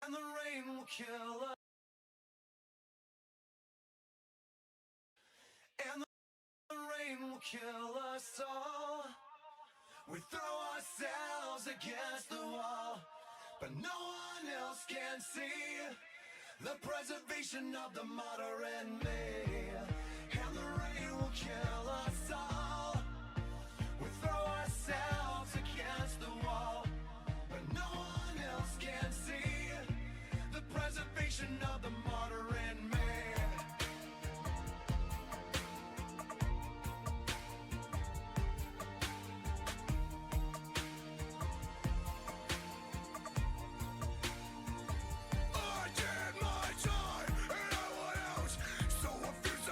and the rain will kill us. And the rain will kill us all. We throw ourselves against the wall, but no one else can see the preservation of the martyr in me. And the rain will kill us all. We throw ourselves against the wall, but no one else can see the preservation of the martyr in me. I did my time and I went out, so refuse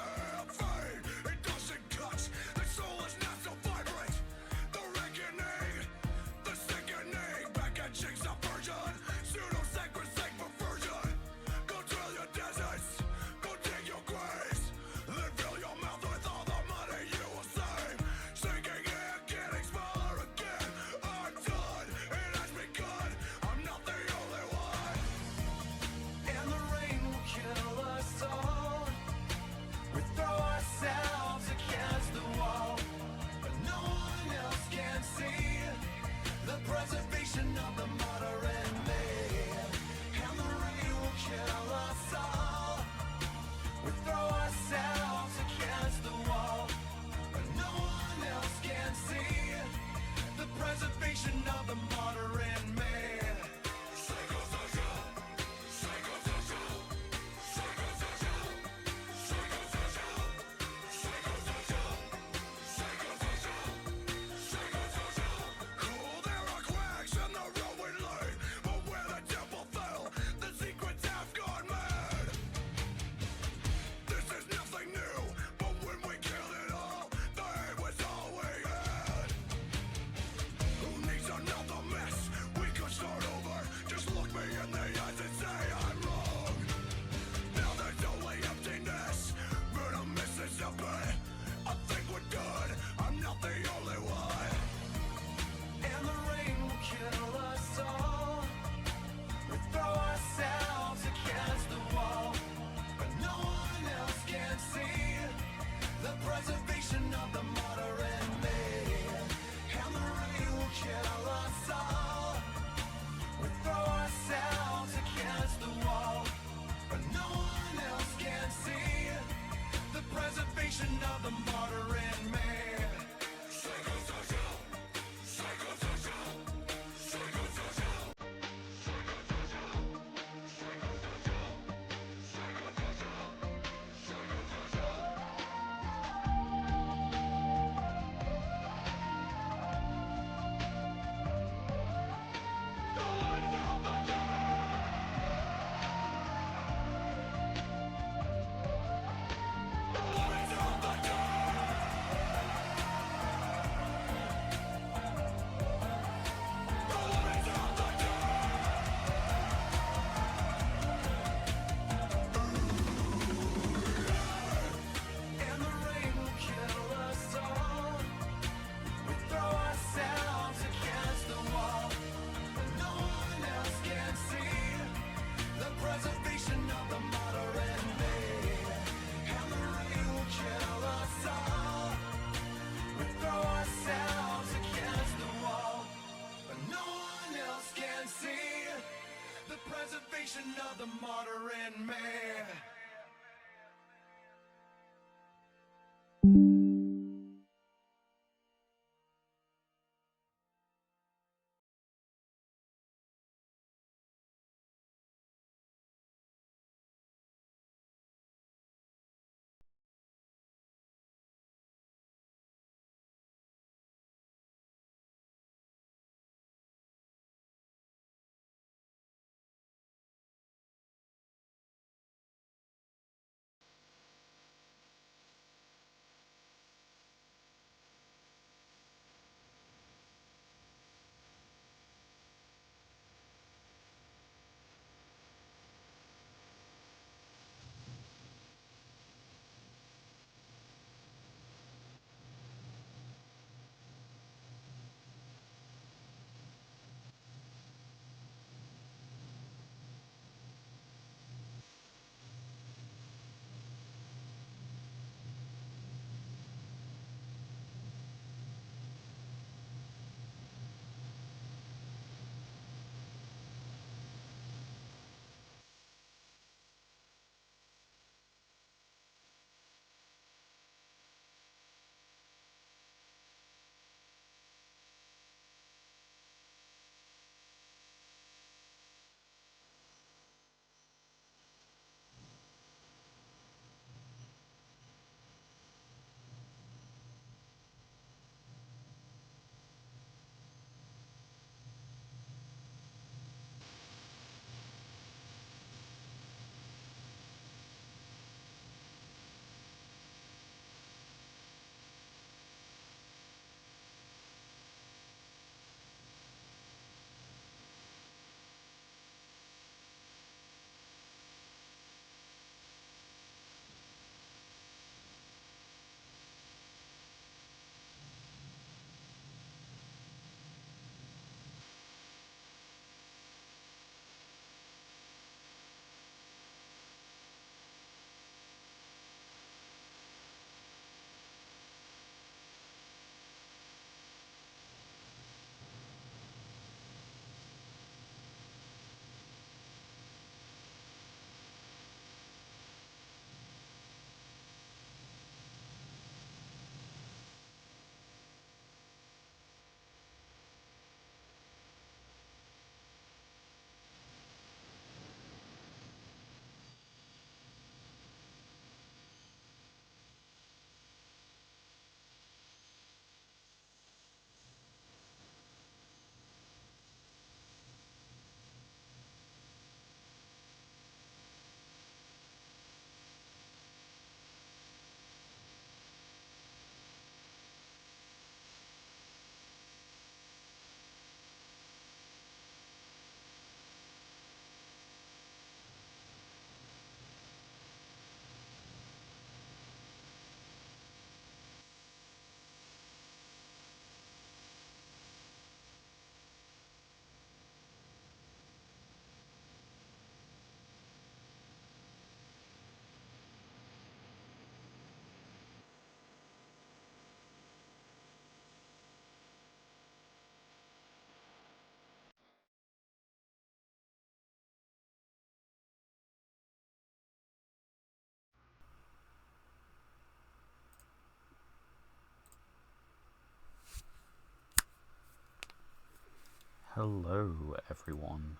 Hello everyone,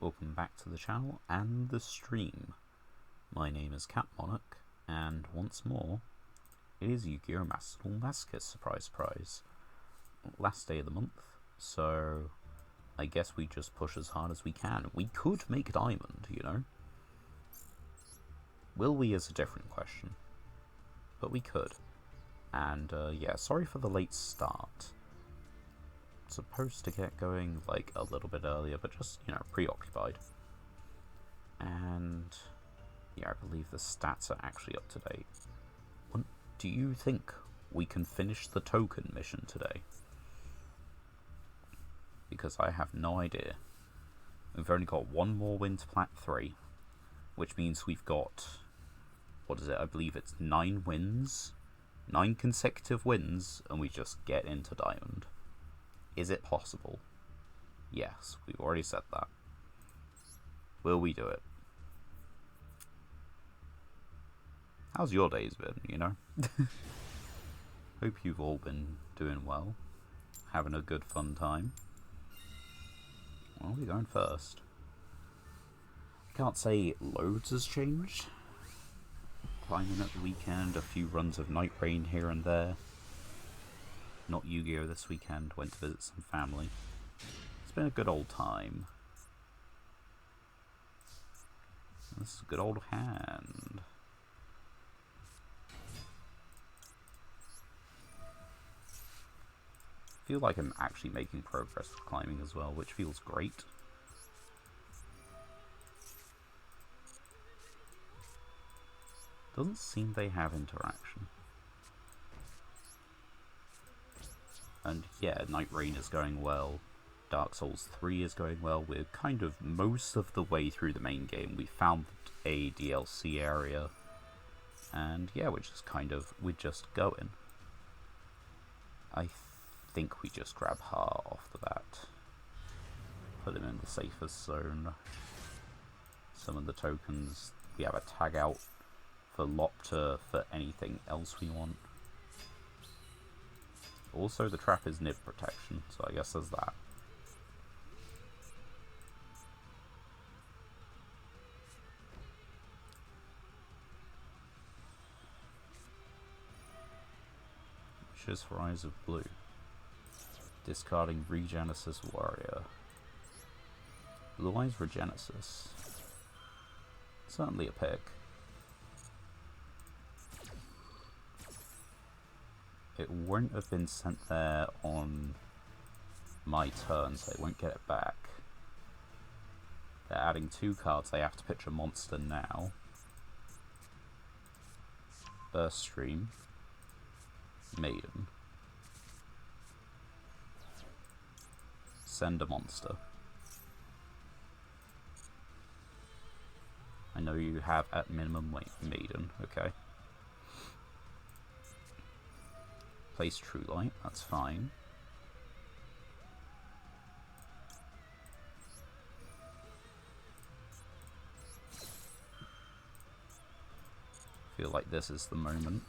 welcome back to the channel and the stream. My name is Cat Monarch, and once more, it is Yugioh Masochist, surprise. Last day of the month, so I guess we just push as hard as we can. We could make a diamond, you know. Will we is a different question, but we could. And yeah, sorry for the late start. Supposed to get going like a little bit earlier, but just, you know, preoccupied. And yeah, I believe the stats are actually up to date. Do you think we can finish the token mission today? Because I have no idea. We've only got one more win to plat 3, which means we've got, what is it, I believe it's 9 wins, 9 consecutive wins, and we just get into diamond. Is it possible? Yes, we've already said that. Will we do it? How's your days been, you know? Hope you've all been doing well. Having a good fun time. Well, we're going first. I can't say loads has changed. Climbing at the weekend, a few runs of Night Rain here and there. Not Yu-Gi-Oh this weekend, went to visit some family. It's been a good old time. This is a good old hand. I feel like I'm actually making progress with climbing as well, which feels great. Doesn't seem they have interaction. And yeah, Night Rain is going well. Dark Souls 3 is going well. We're kind of most of the way through the main game. We found a DLC area. And yeah, we're just going. I think we just grab Ha off the bat. Put him in the safest zone. Summon the tokens. We have a tag out for Lopter for anything else we want. Also, the trap is nib protection, so I guess there's that. Wishes for Eyes of Blue. Discarding Regenesis Warrior. Blue Eyes Regenesis. Certainly a pick. It won't have been sent there on my turn, so they won't get it back. They're adding 2 cards. They have to pitch a monster now. Burst Stream. Maiden. Send a monster. I know you have at minimum Maiden, okay. Place True Light, that's fine. Feel like this is the moment.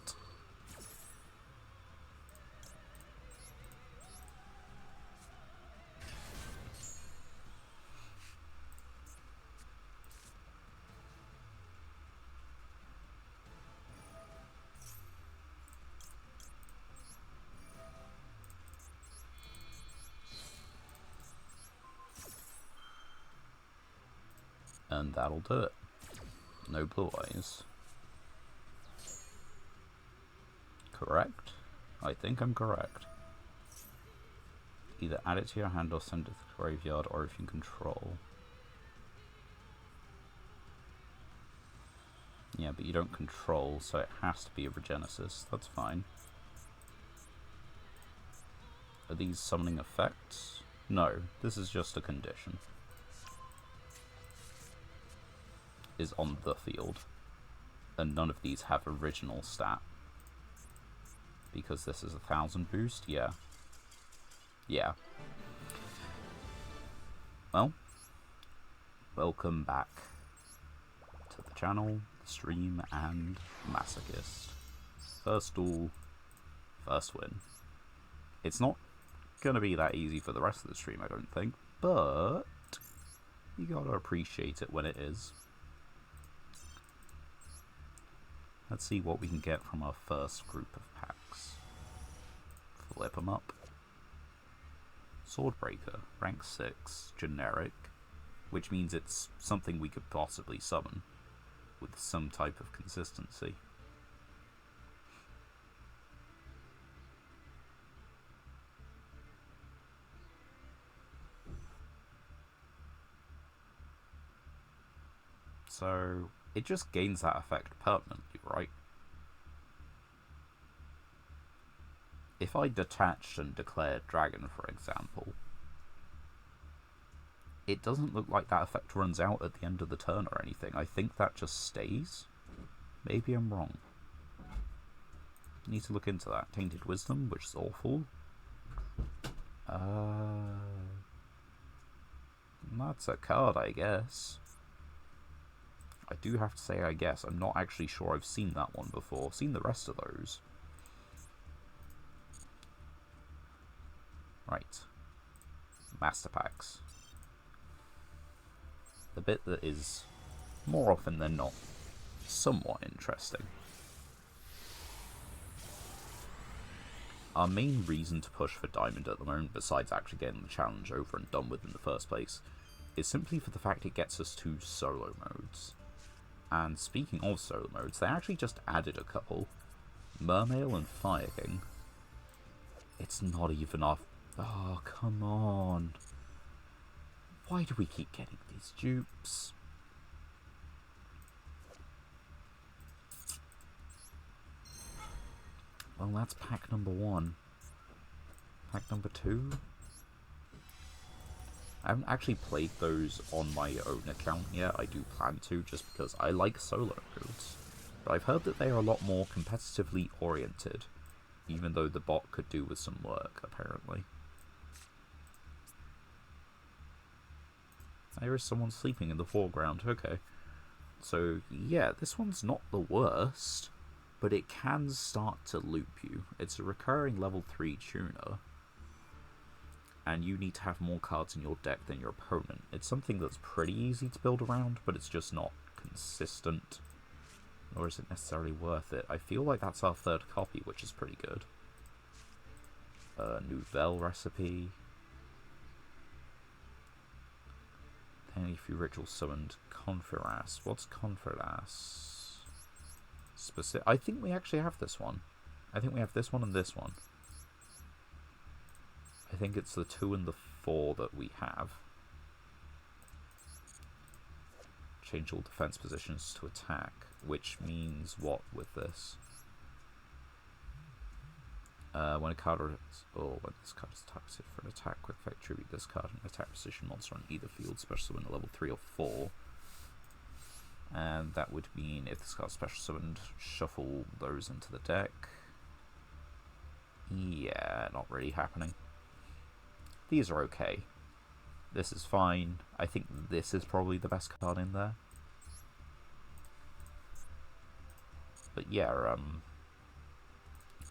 And that'll do it. No blue eyes. Correct? I think I'm correct. Either add it to your hand or send it to the graveyard, or if you control. Yeah, but you don't control, so it has to be a Regenesis. That's fine. Are these summoning effects? No, this is just a condition. Is on the field, and none of these have original stat because this is 1000 boost. Yeah, well, welcome back to the channel, stream, and Masochist. First duel, first win. It's not gonna be that easy for the rest of the stream, I don't think. but you gotta appreciate it when it is. Let's see what we can get from our first group of packs. Flip them up. Swordbreaker, rank 6, generic, which means it's something we could possibly summon with some type of consistency. So it just gains that effect permanently, right? If I detached and declared Dragon, for example, it doesn't look like that effect runs out at the end of the turn or anything. I think that just stays. Maybe I'm wrong. Need to look into that. Tainted Wisdom, which is awful. That's a card, I guess. I do have to say I guess. I'm not actually sure I've seen that one before. I've seen the rest of those. Right. Master Packs. The bit that is, more often than not, somewhat interesting. Our main reason to push for Diamond at the moment, besides actually getting the challenge over and done with in the first place, is simply for the fact it gets us to solo modes. And speaking of solo modes, they actually just added a couple. Mermail and Fire King. It's not even off. Oh, come on. Why do we keep getting these dupes? Well, that's pack number 1. Pack number 2? I haven't actually played those on my own account yet. I do plan to, just because I like solo modes. But I've heard that they are a lot more competitively oriented, even though the bot could do with some work, apparently. There is someone sleeping in the foreground, okay. So, yeah, this one's not the worst, but it can start to loop you. It's a recurring level 3 tuner, and you need to have more cards in your deck than your opponent. It's something that's pretty easy to build around, but it's just not consistent, nor is it necessarily worth it. I feel like that's our third copy, which is pretty good. Nouvelle recipe. Then if you ritual summoned Confiras. What's Confiras? I think we actually have this one. I think we have this one and this one. I think it's the 2 and the 4 that we have. Change all defense positions to attack, which means what with this? When a card when this card is targeted for an attack, quick effect tribute this card and attack position monster on either field, special summon a level 3 or 4. And that would mean if this card is special summoned, shuffle those into the deck. Yeah, not really happening. These are okay. This is fine. I think this is probably the best card in there. But yeah,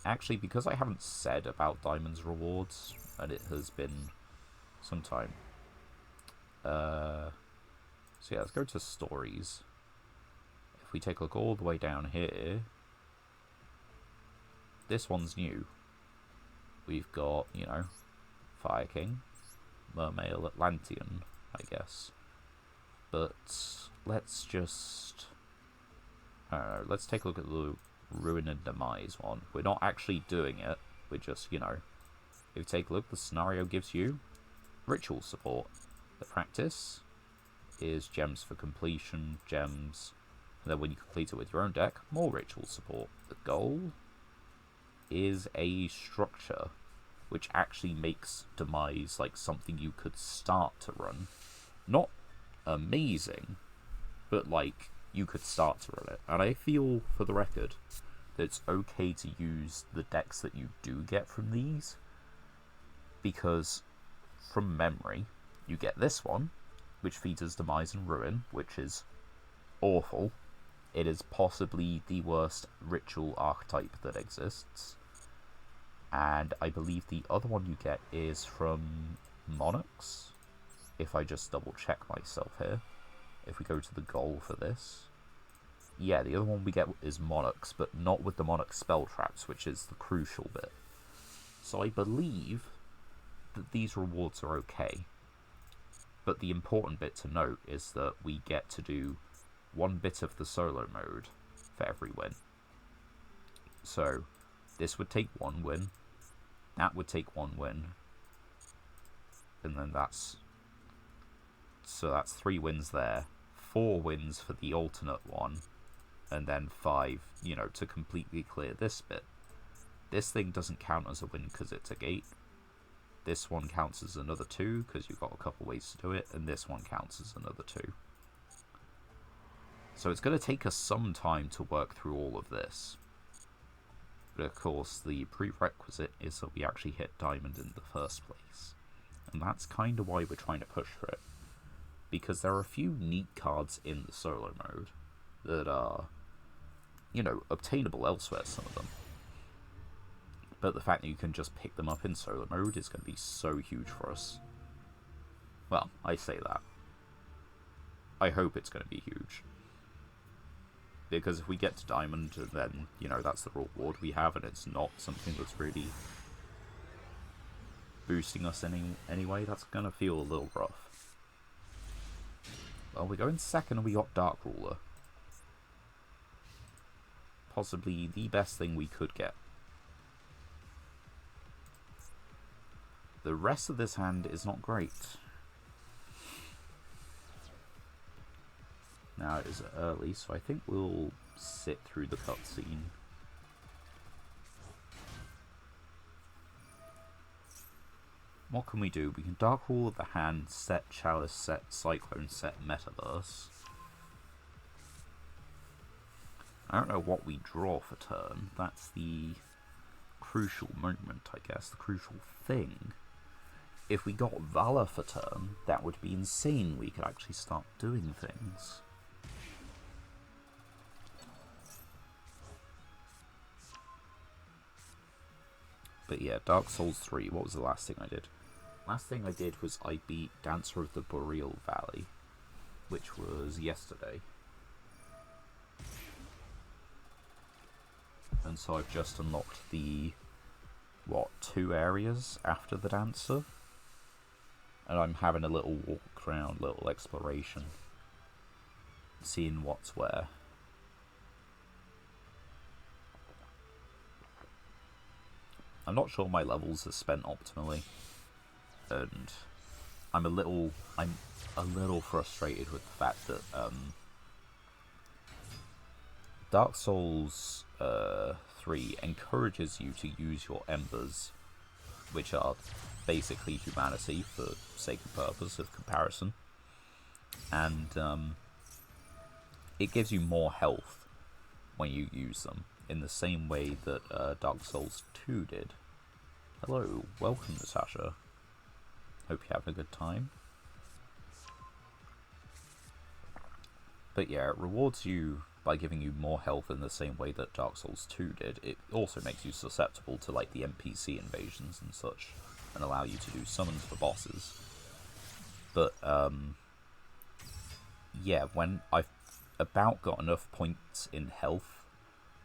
actually, because I haven't said about Diamond's rewards, and it has been some time. So yeah, let's go to stories. If we take a look all the way down here, this one's new. We've got, you know, Fire King, Mermail, Atlantean, I guess. But let's just, I don't know, let's take a look at the Ruin and Demise one. We're not actually doing it, we're just, you know, if you take a look, the scenario gives you ritual support. The practice is gems for completion, gems, and then when you complete it with your own deck, more ritual support. The goal is a structure which actually makes Demise like something you could start to run. Not amazing, but like you could start to run it. And I feel, for the record, that it's okay to use the decks that you do get from these, because from memory, you get this one, which features Demise and Ruin, which is awful. It is possibly the worst ritual archetype that exists. And I believe the other one you get is from Monarchs. if I just double check myself here, if we go to the goal for this, yeah, the other one we get is Monarchs, but not with the Monarch spell traps, which is the crucial bit. So I believe that these rewards are okay. But the important bit to note is that we get to do one bit of the solo mode for every win. So this would take one win, that would take one win, and then that's 3 wins there, 4 wins for the alternate one, and then 5, to completely clear this bit. This thing doesn't count as a win because it's a gate. This one counts as another 2 because you've got a couple ways to do it, and this one counts as another 2. So it's going to take us some time to work through all of this. But of course, the prerequisite is that we actually hit Diamond in the first place. And that's kind of why we're trying to push for it. Because there are a few neat cards in the solo mode that are, obtainable elsewhere, some of them. But the fact that you can just pick them up in solo mode is going to be so huge for us. Well, I say that. I hope it's going to be huge. Because if we get to Diamond, then, that's the reward we have, and it's not something that's really boosting us anyway, that's going to feel a little rough. Well, we're going second, and we got Dark Ruler. Possibly the best thing we could get. The rest of this hand is not great. Now it is early, so I think we'll sit through the cutscene. What can we do? We can Dark Rule the hand, set Chalice, set Cyclone, set Metaverse. I don't know what we draw for turn. That's the crucial moment, I guess, the crucial thing. If we got Valor for turn, that would be insane. We could actually start doing things. But yeah, Dark Souls 3, what was the last thing I did? Last thing I did was I beat Dancer of the Boreal Valley, which was yesterday. And so I've just unlocked the, 2 areas after the Dancer? And I'm having a little walk around, little exploration, seeing what's where. I'm not sure my levels are spent optimally, and I'm a little frustrated with the fact that Dark Souls 3 encourages you to use your embers, which are basically humanity for sake of purpose of comparison, and it gives you more health when you use them, in the same way that Dark Souls 2 did. Hello, welcome Natasha. Hope you're having a good time. But yeah, it rewards you by giving you more health in the same way that Dark Souls 2 did. It also makes you susceptible to like the NPC invasions and such, and allow you to do summons for bosses. But yeah, when I've about got enough points in health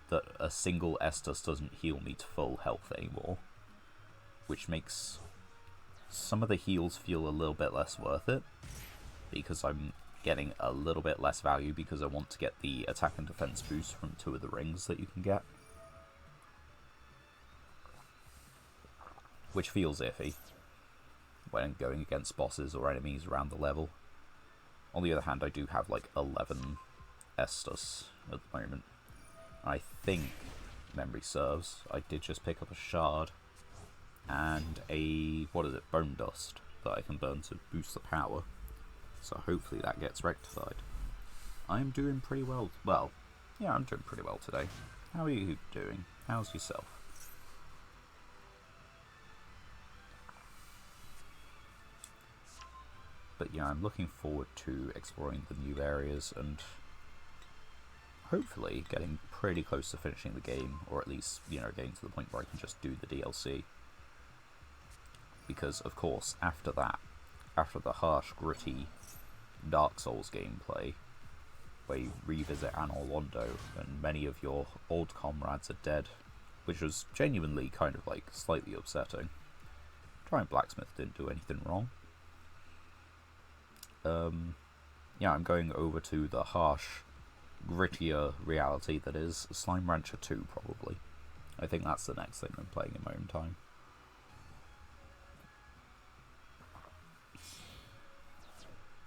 that a single Estus doesn't heal me to full health anymore, which makes some of the heals feel a little bit less worth it, because I'm getting a little bit less value because I want to get the attack and defense boost from 2 of the rings that you can get, which feels iffy when going against bosses or enemies around the level. On the other hand, I do have like 11 Estus at the moment. I think, memory serves, I did just pick up a shard and a, bone dust that I can burn to boost the power. So hopefully that gets rectified. I'm doing pretty well. Well, yeah, I'm doing pretty well today. How are you doing? How's yourself? But yeah, I'm looking forward to exploring the new areas and hopefully getting pretty close to finishing the game, or at least, getting to the point where I can just do the DLC. Because, of course, after that, after the harsh, gritty Dark Souls gameplay, where you revisit Anor Londo and many of your old comrades are dead, which was genuinely kind of like slightly upsetting. Giant Blacksmith didn't do anything wrong. Yeah, I'm going over to the harsh, grittier reality that is Slime Rancher 2, probably. I think that's the next thing I'm playing in my own time.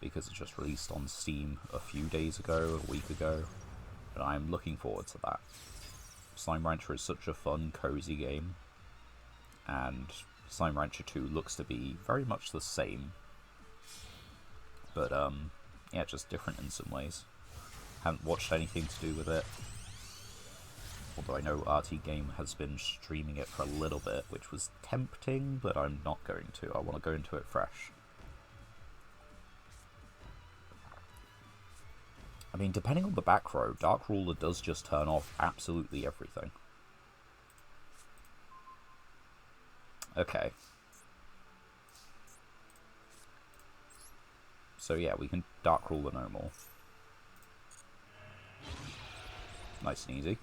Because it just released on Steam a few days ago, a week ago, and I'm looking forward to that. Slime Rancher is such a fun, cozy game, and Slime Rancher 2 looks to be very much the same, but yeah, just different in some ways. Haven't watched anything to do with it, although I know RT Game has been streaming it for a little bit, which was tempting, but I'm not going to. I want to go into it fresh. I mean, depending on the back row, Dark Ruler does just turn off absolutely everything. Okay. So yeah, we can Dark Ruler no more. Nice and easy.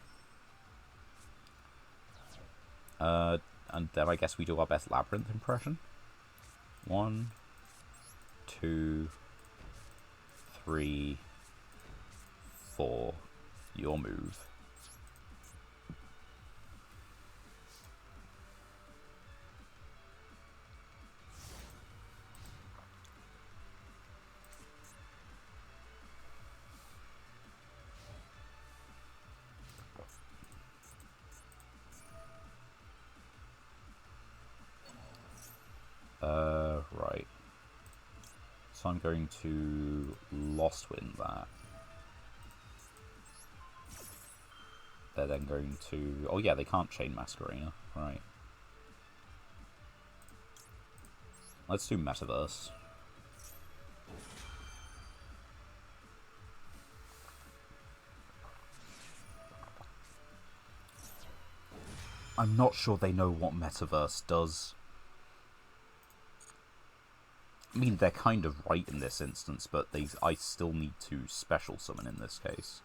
And then I guess we do our best Labyrinth impression. 1, 2, 3, 4. Your move. Right. So I'm going to Lost Wind that. They're then going to... Oh yeah, they can't chain Masquerena. Right. Let's do Metaverse. I'm not sure they know what Metaverse does. I mean, they're kind of right in this instance, but I still need to special summon in this case.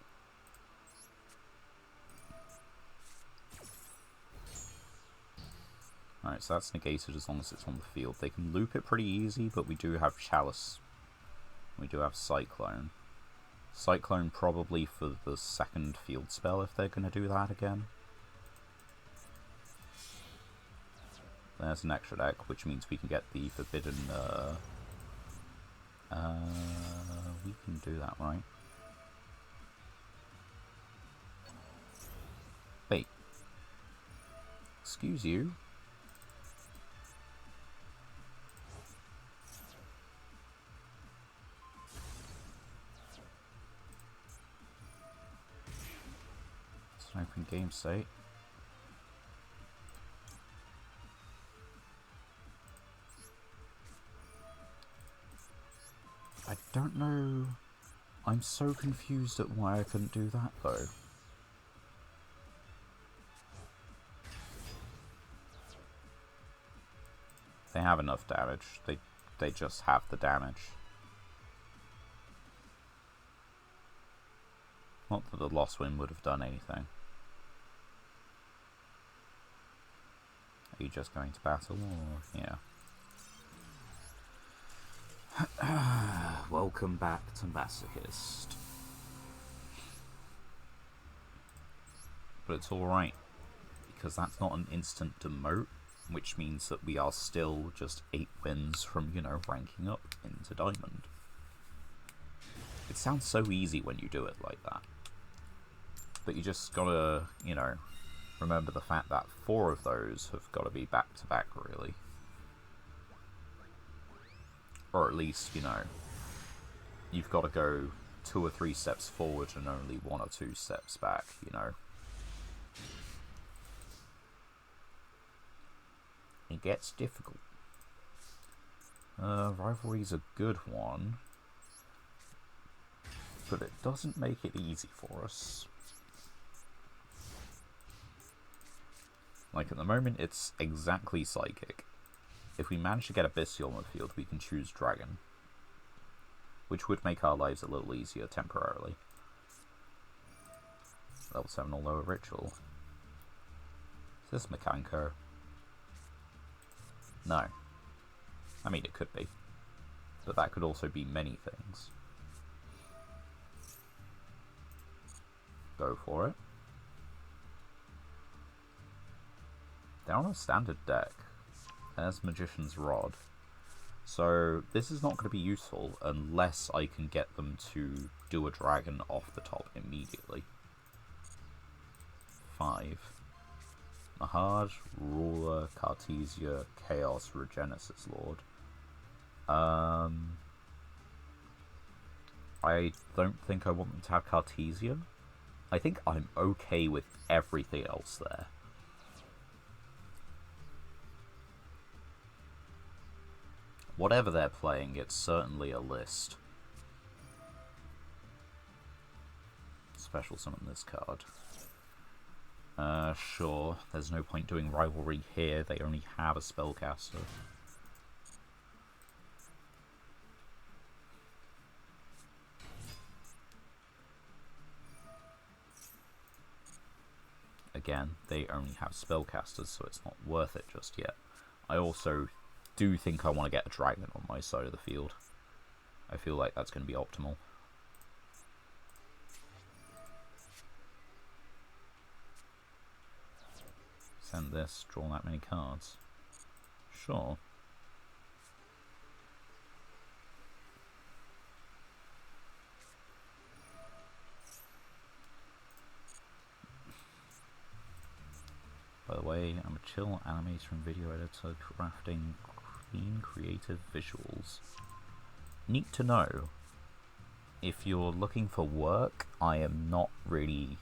Alright, so that's negated as long as it's on the field. They can loop it pretty easy, but we do have Chalice. We do have Cyclone. Cyclone probably for the second field spell if they're going to do that again. There's an extra deck, which means we can get the Forbidden... we can do that, right? Wait. Excuse you? It's an open game state. I don't know. I'm so confused at why I couldn't do that, though. They have enough damage. They just have the damage. Not that the Lost Wind would have done anything. Are you just going to battle, or... yeah. Welcome back to Masochist. But it's alright, because that's not an instant demote, which means that we are still just 8 wins from, you know, ranking up into Diamond. It sounds so easy when you do it like that. But you just gotta, you know, remember the fact that 4 of those have got to be back-to-back, really. Or at least, you know, you've got to go 2 or 3 steps forward and only 1 or 2 steps back, you know. It gets difficult. Rivalry's a good one, but it doesn't make it easy for us. Like, at the moment, it's exactly Psychic. If we manage to get a Bestial on the field, we can choose Dragon, which would make our lives a little easier temporarily. Level 7 or lower Ritual. Is this Mekanko? No. I mean, it could be. But that could also be many things. Go for it. They're on a standard deck. There's Magician's Rod. So this is not going to be useful unless I can get them to do a dragon off the top immediately. 5. Mahaj, Ruler, Cartesia, Chaos, Regenesis Lord. I don't think I want them to have Cartesia. I think I'm okay with everything else there. Whatever they're playing, it's certainly a list. Special summon this card. Sure. There's no point doing Rivalry here. They only have a spellcaster. Again, they only have spellcasters, so it's not worth it just yet. I also do think I want to get a dragon on my side of the field. I feel like that's going to be optimal. Send this, draw that many cards. Sure. By the way, I'm a chill animator and video editor crafting clean, creative visuals. Neat to know. If you're looking for work, I am not really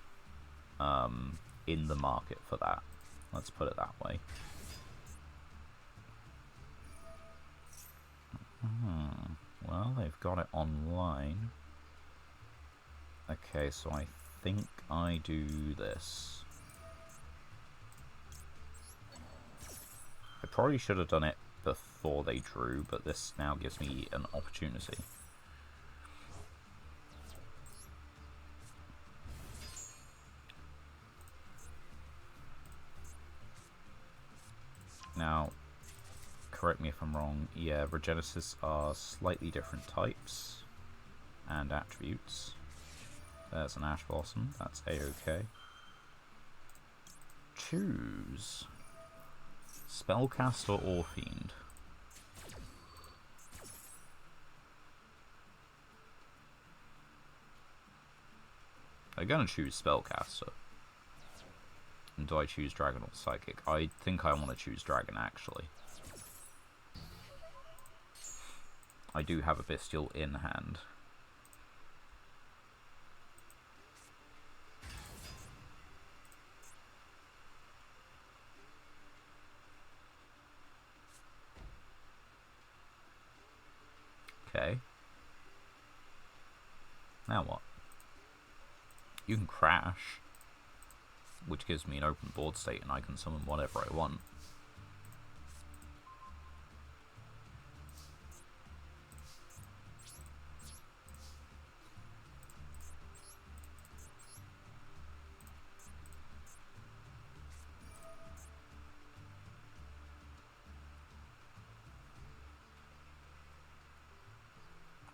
in the market for that. Let's put it that way. Well, they've got it online. Okay, so I think I do this. I probably should have done it before they drew, but this now gives me an opportunity. Now, correct me if I'm wrong, yeah, Regenesis are slightly different types and attributes. There's an Ash Blossom, that's A-OK. Choose Spellcaster or Fiend. I'm gonna choose Spellcaster. And do I choose Dragon or Psychic? I think I want to choose Dragon, actually. I do have a Bestial in hand. Okay. Now what? You can crash, which gives me an open board state and I can summon whatever I want.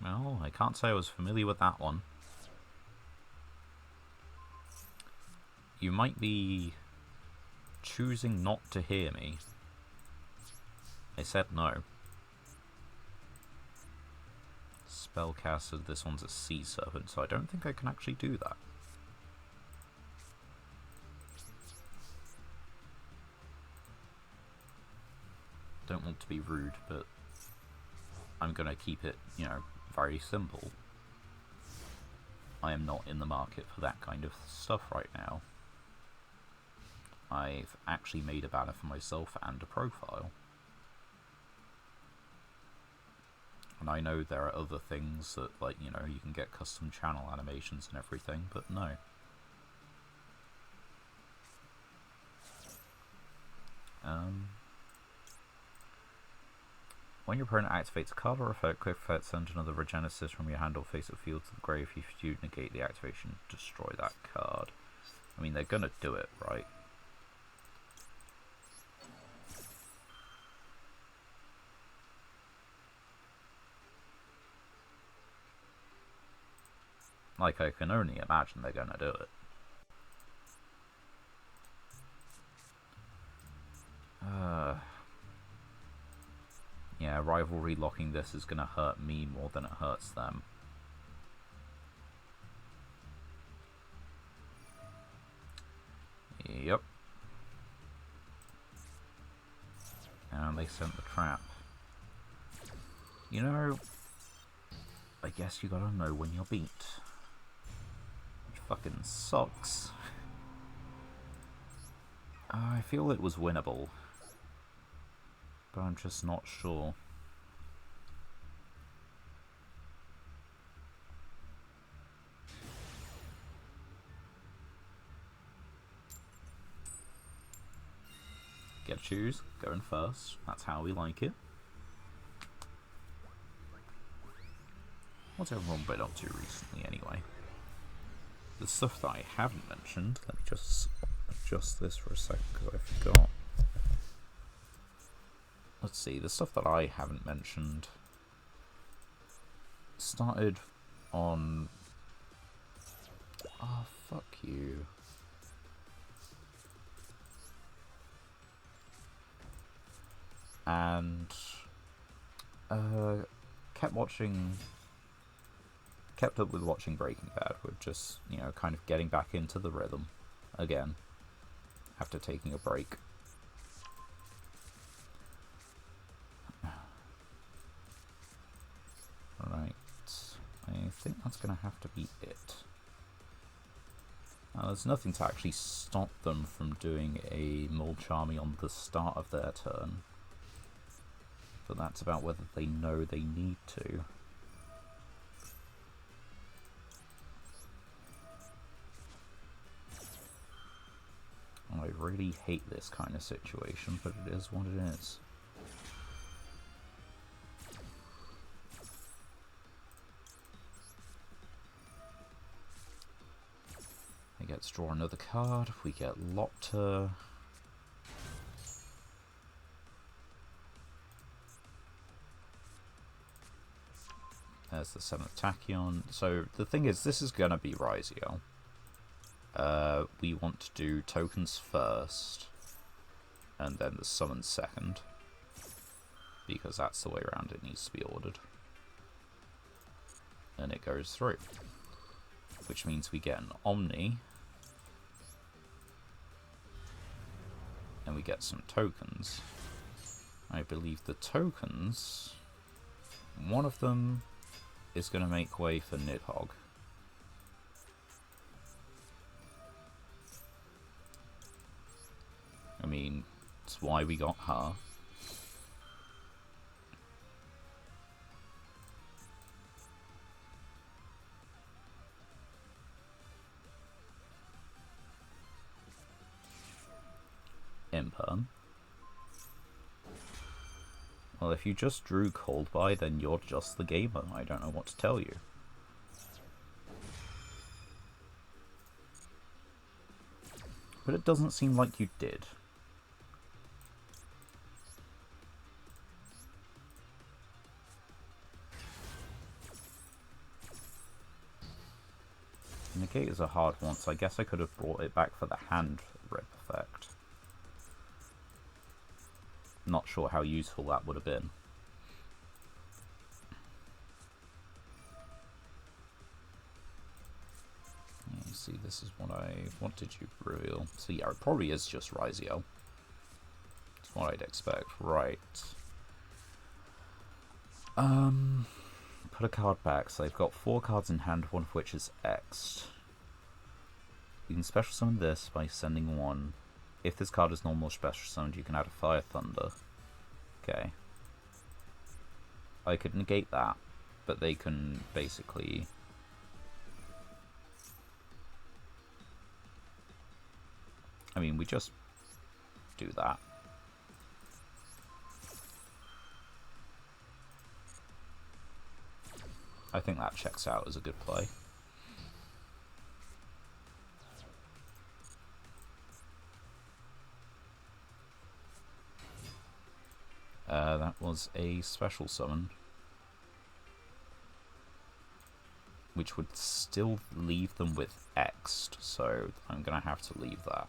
Well, I can't say I was familiar with that one. You might be choosing not to hear me. I said no. Spellcaster, this one's a Sea Serpent, so I don't think I can actually do that. Don't want to be rude, but I'm gonna keep it, you know, very simple. I am not in the market for that kind of stuff right now. I've actually made a banner for myself and a profile. And I know there are other things that, like, you know, you can get custom channel animations and everything, but no. When your opponent activates a card or effect, quick effect, send another Regenesis from your hand or face of field to the grave. If you negate the activation, destroy that card. I mean, they're gonna do it, right? Like, I can only imagine they're gonna do it. Yeah, rivalry locking this is gonna hurt me more than it hurts them. Yep. And they sent the trap. You know, I guess you gotta know when you're beat. Which fucking sucks. I feel it was winnable, but I'm just not sure. Get to choose, going first. That's how we like it. What's everyone been up to recently, anyway? The stuff that I haven't mentioned, let me just adjust this for a second because I forgot. Let's see, the stuff that I haven't mentioned started on... Oh, fuck you. And kept up with watching Breaking Bad, with just, you know, kind of getting back into the rhythm again after taking a break. Right, I think that's gonna have to be it. Now, there's nothing to actually stop them from doing a Mulcharmy on the start of their turn, but that's about whether they know they need to. I really hate this kind of situation, but it is what it is. They get to draw another card, we get Lopter. There's the 7th Tachyon. So the thing is, this is gonna be Yugioh. We want to do tokens first, and then the summon second, because that's the way around it needs to be ordered. And it goes through, which means we get an Omni, and we get some tokens. I believe the tokens, one of them is going to make way for Nidhogg. I mean, it's why we got her. Imperm. Well, if you just drew Coldby, then you're just the gamer. I don't know what to tell you. But it doesn't seem like you did. Negate is a hard one, so I guess I could have brought it back for the hand rip effect. Not sure how useful that would have been. Yeah, you see, this is what I wanted you to reveal. So yeah, it probably is just Yugioh. That's what I'd expect. Right. Put a card back. So they've got 4 cards in hand, one of which is X'd. You can special summon this by sending 1. If this card is normal special summoned, you can add a Fire Thunder. Okay. I could negate that, but they can basically... I mean, we just do that. I think that checks out as a good play. That was a special summon, which would still leave them with X'd, so I'm going to have to leave that.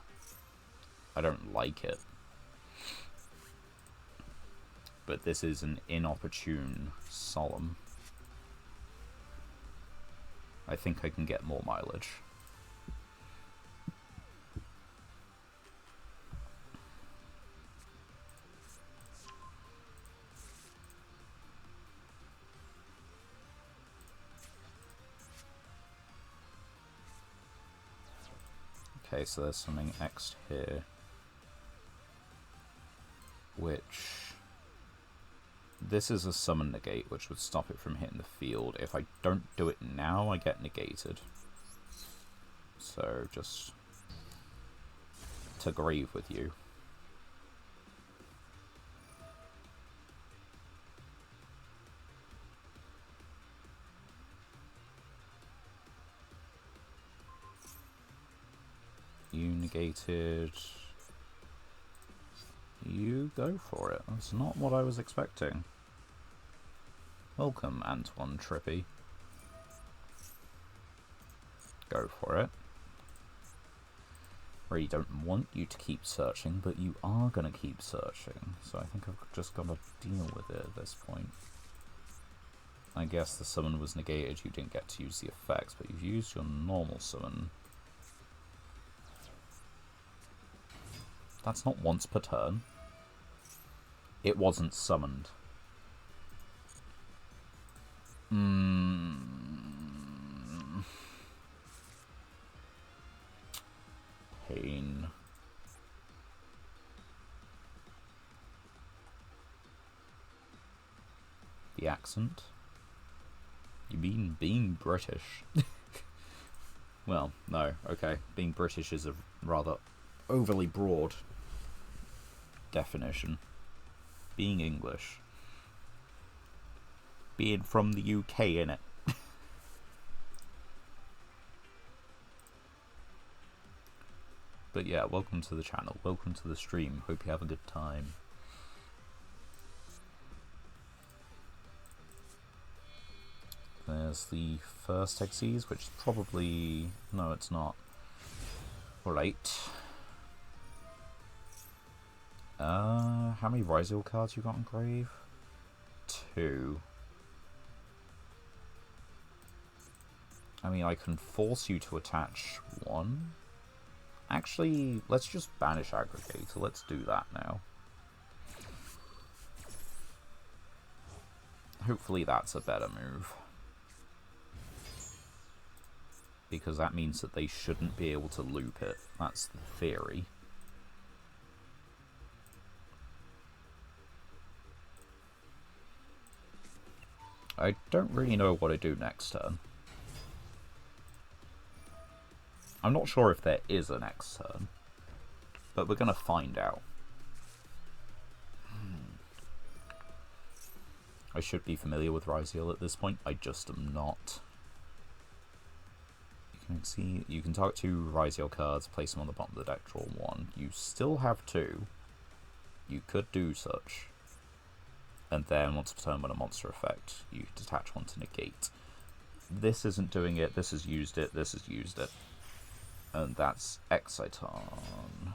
I don't like it. But this is an inopportune Solemn. I think I can get more mileage. Okay, so there's something X'd here, which... This is a summon negate, which would stop it from hitting the field. If I don't do it now, I get negated. So, just... to grieve with you. You negated... You go for it. That's not what I was expecting. Welcome, Antoine Trippy. Go for it. Really don't want you to keep searching, but you are going to keep searching. So I think I've just got to deal with it at this point. I guess the summon was negated, you didn't get to use the effects, but you've used your normal summon. That's not once per turn. It wasn't summoned. Pain. The accent? You mean being British? Well, no, okay. Being British is a rather overly broad definition. Being English. Being from the UK, innit? But yeah, welcome to the channel. Welcome to the stream. Hope you have a good time. There's the first Xyz, which is probably... No, it's not. Alright. How many Ryzeal cards you got on Grave? 2. I mean, I can force you to attach 1. Actually, let's just banish Aggregator. Let's do that now. Hopefully that's a better move. Because that means that they shouldn't be able to loop it. That's the theory. I don't really know what to do next turn. I'm not sure if there is a next turn, but we're going to find out. I should be familiar with Ryzeal at this point, I just am not. You can see, you can target 2 Ryzeal cards, place them on the bottom of the deck, draw 1. You still have 2. You could do such. And then once per turn when a monster effect, you detach 1 to negate. This isn't doing it, this has used it, this has used it. And that's Exciton.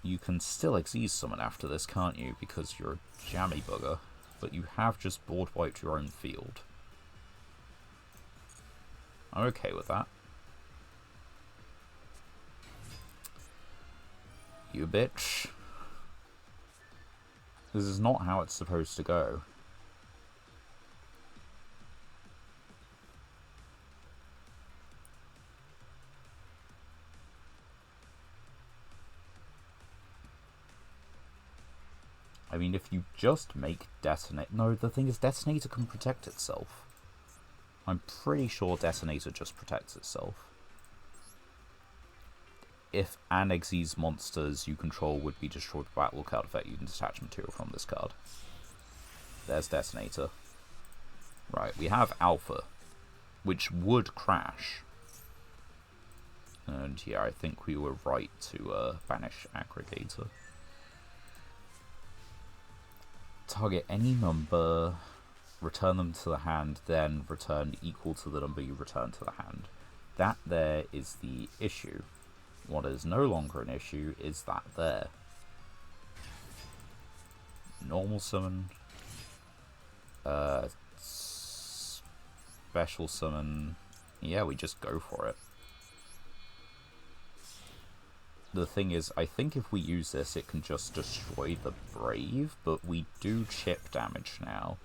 You can still Xyz summon after this, can't you? Because you're a jammy bugger. But you have just board wiped your own field. I'm okay with that. You bitch. This is not how it's supposed to go. I mean, if you just make Detonate... No, the thing is, Detonator can protect itself. I'm pretty sure Detonator just protects itself. If an Xyz monsters you control would be destroyed by battle card effect, you can detach material from this card. There's Detonator. Right, we have Alpha, which would crash. And yeah, I think we were right to banish Aggregator. Target any number, return them to the hand, then return equal to the number you return to the hand. That there is the issue. What is no longer an issue is that there. Normal summon. Special summon. Yeah, we just go for it. The thing is, I think if we use this, it can just destroy the Brave, but we do chip damage now.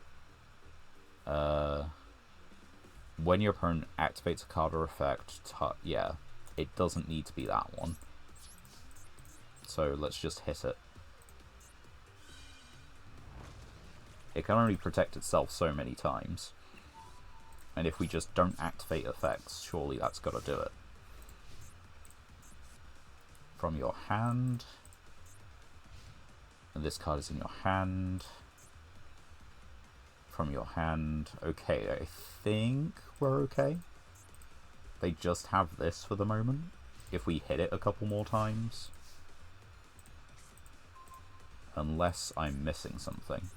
When your opponent activates a card or effect, yeah, it doesn't need to be that one. So let's just hit it. It can only protect itself so many times. And if we just don't activate effects, surely that's got to do it. From your hand. And this card is in your hand. From your hand. Okay, I think we're okay. They just have this for the moment. If we hit it a couple more times. Unless I'm missing something.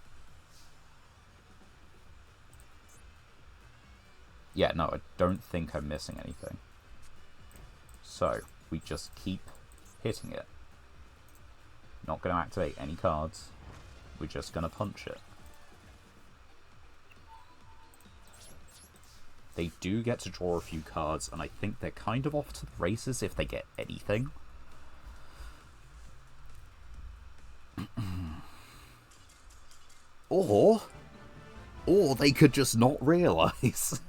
Yeah, no, I don't think I'm missing anything. So, we just keep hitting it. Not going to activate any cards. We're just going to punch it. They do get to draw a few cards, and I think they're kind of off to the races if they get anything. Or they could just not realise.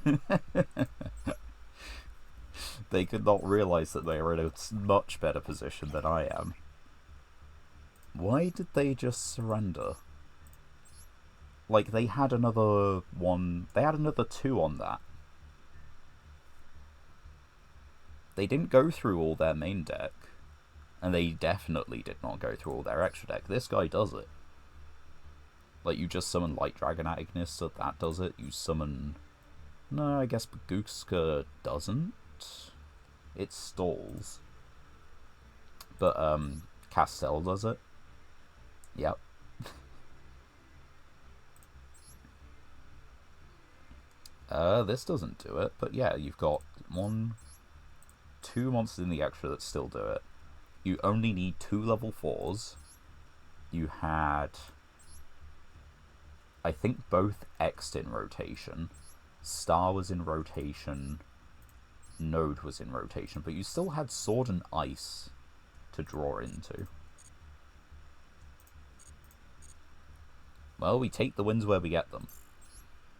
They could not realise that they are in a much better position than I am. Why did they just surrender? Like, they had another one... They had another 2 on that. They didn't go through all their main deck. And they definitely did not go through all their extra deck. This guy does it. Like, you just summon Light Dragon at Ignister, that does it. You summon... No, I guess Bagooska doesn't. It stalls. But, Castell does it. Yep. This doesn't do it, but yeah, you've got 2 monsters in the extra that still do it. You only need 2 level 4s. You had... I think both X'd in rotation. Star was in rotation. Node was in rotation. But you still had Sword and Ice to draw into. Well, we take the wins where we get them.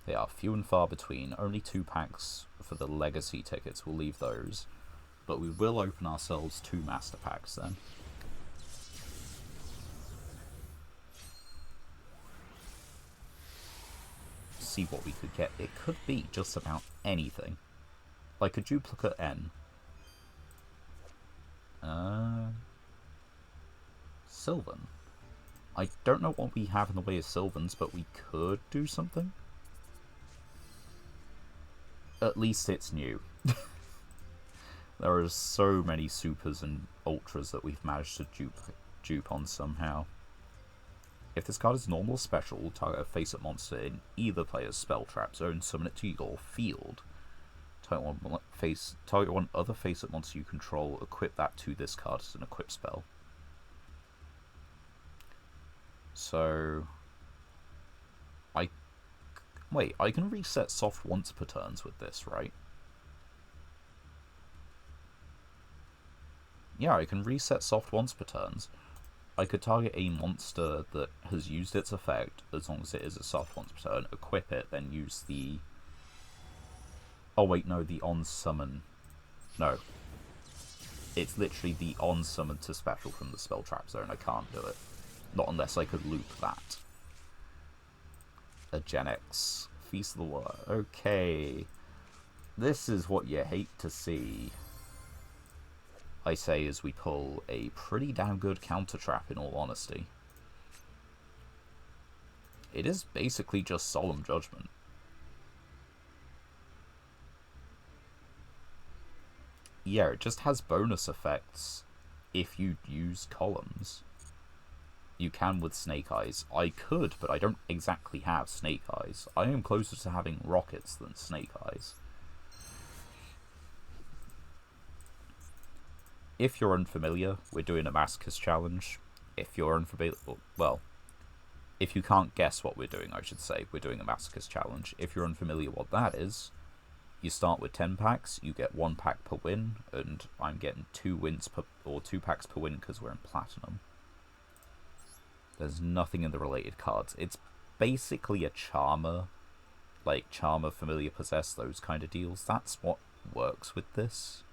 They are few and far between. Only 2 packs for the Legacy tickets. We'll leave those. But we will open ourselves 2 Master Packs then. See what we could get. It could be just about anything. Like a duplicate N. Sylvan. I don't know what we have in the way of Sylvans, but we could do something. At least it's new. There are so many supers and ultras that we've managed to dupe on somehow. If this card is normal or special, target a face-up monster in either player's spell trap zone, summon it to your field. Target one other face-up monster you control, equip that to this card as an equip spell. So... Wait, I can reset soft once per turns with this, right? Yeah, I can reset soft once per turns. I could target a monster that has used its effect, as long as it is a soft once per turn, equip it, then use the... Oh wait, no, the on-summon. No. It's literally the on-summon to special from the spell trap zone. I can't do it. Not unless I could loop that. A Gen X. Feast of the World. Okay. This is what you hate to see. I say as we pull a pretty damn good counter trap, in all honesty. It is basically just Solemn Judgment. yeah, it just has bonus effects if you use columns. You can with Snake Eyes. I could, but I don't exactly have Snake Eyes. I am closer to having rockets than Snake Eyes. If you're unfamiliar, we're doing a Masochist challenge. If you're unfamiliar, well, if you can't guess what we're doing, I should say, we're doing a Masochist challenge. If you're unfamiliar what that is, you start with 10 packs, you get 1 pack per win, and I'm getting 2 wins per, or 2 packs per win because we're in Platinum. There's nothing in the related cards. It's basically a Charmer, like Charmer, Familiar, Possess, those kind of deals. That's what works with this.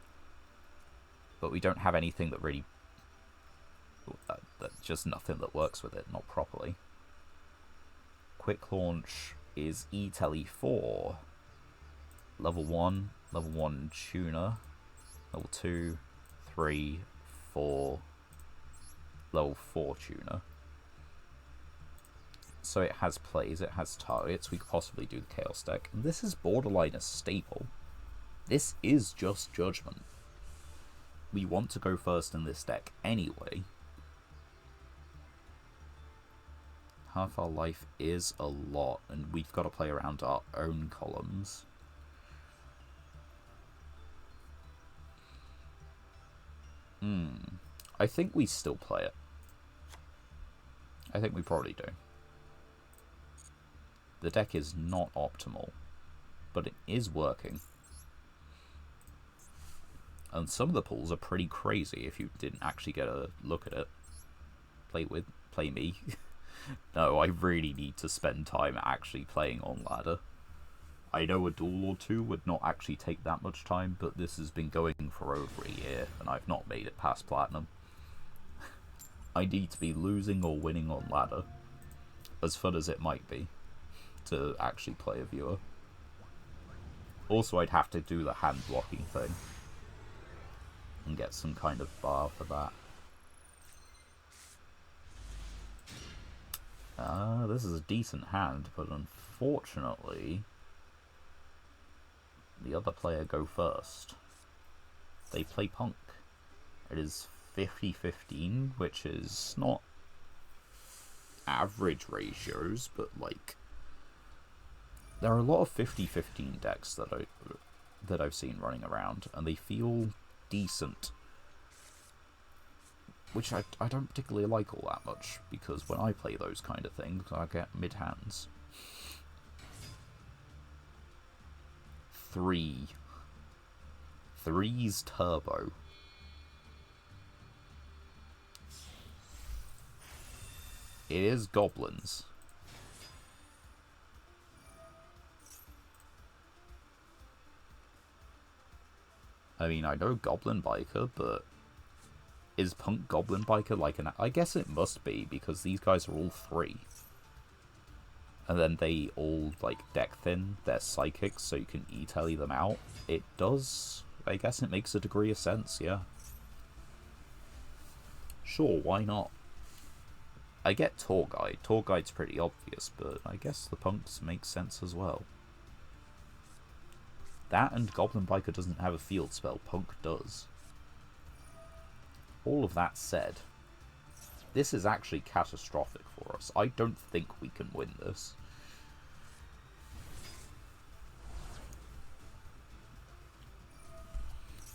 But we don't have anything that really... just nothing that works with it, not properly. Quick Launch is E-Tele 4. Level 1 Tuner. Level 2, 3, 4. Level 4 Tuner. So it has plays, it has targets, we could possibly do the Chaos deck. And this is borderline a staple. This is just Judgment. We want to go first in this deck anyway. Half our life is a lot, and we've got to play around our own columns. I think we still play it. I think we probably do. The deck is not optimal, but it is working. And some of the pulls are pretty crazy if you didn't actually get a look at it. Play me. No, I really need to spend time actually playing on ladder. I know a duel or two would not actually take that much time, but this has been going for over a year, and I've not made it past Platinum. I need to be losing or winning on ladder, as fun as it might be, to actually play a viewer. Also, I'd have to do the hand blocking thing, and get some kind of bar for that. This is a decent hand, but unfortunately, the other player go first. They play Punk. It is 50-15, which is not average ratios, but like, there are a lot of 50-15 decks that I've seen running around, and they feel decent. Which I don't particularly like all that much, because when I play those kind of things, I get mid-hands. 3. 3's turbo. It is goblins. I mean, I know Goblin Biker, but is Punk Goblin Biker like an... I guess it must be, because these guys are all 3. And then they all, like, deck thin. They're psychics, so you can E-Tele them out. It does... I guess it makes a degree of sense, yeah. Sure, why not? I get Tour Guide. Tour Guide's pretty obvious, but I guess the Punks make sense as well. That and Goblin Biker doesn't have a field spell. Punk does. All of that said, this is actually catastrophic for us. I don't think we can win this.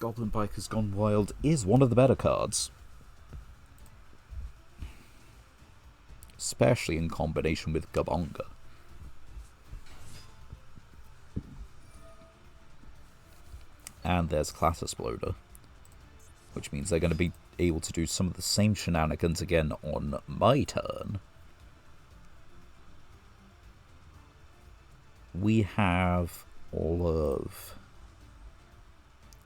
Goblin Biker's Gone Wild is one of the better cards. Especially in combination with Gabonga. And there's Class Exploder, which means they're going to be able to do some of the same shenanigans again on my turn. We have all of...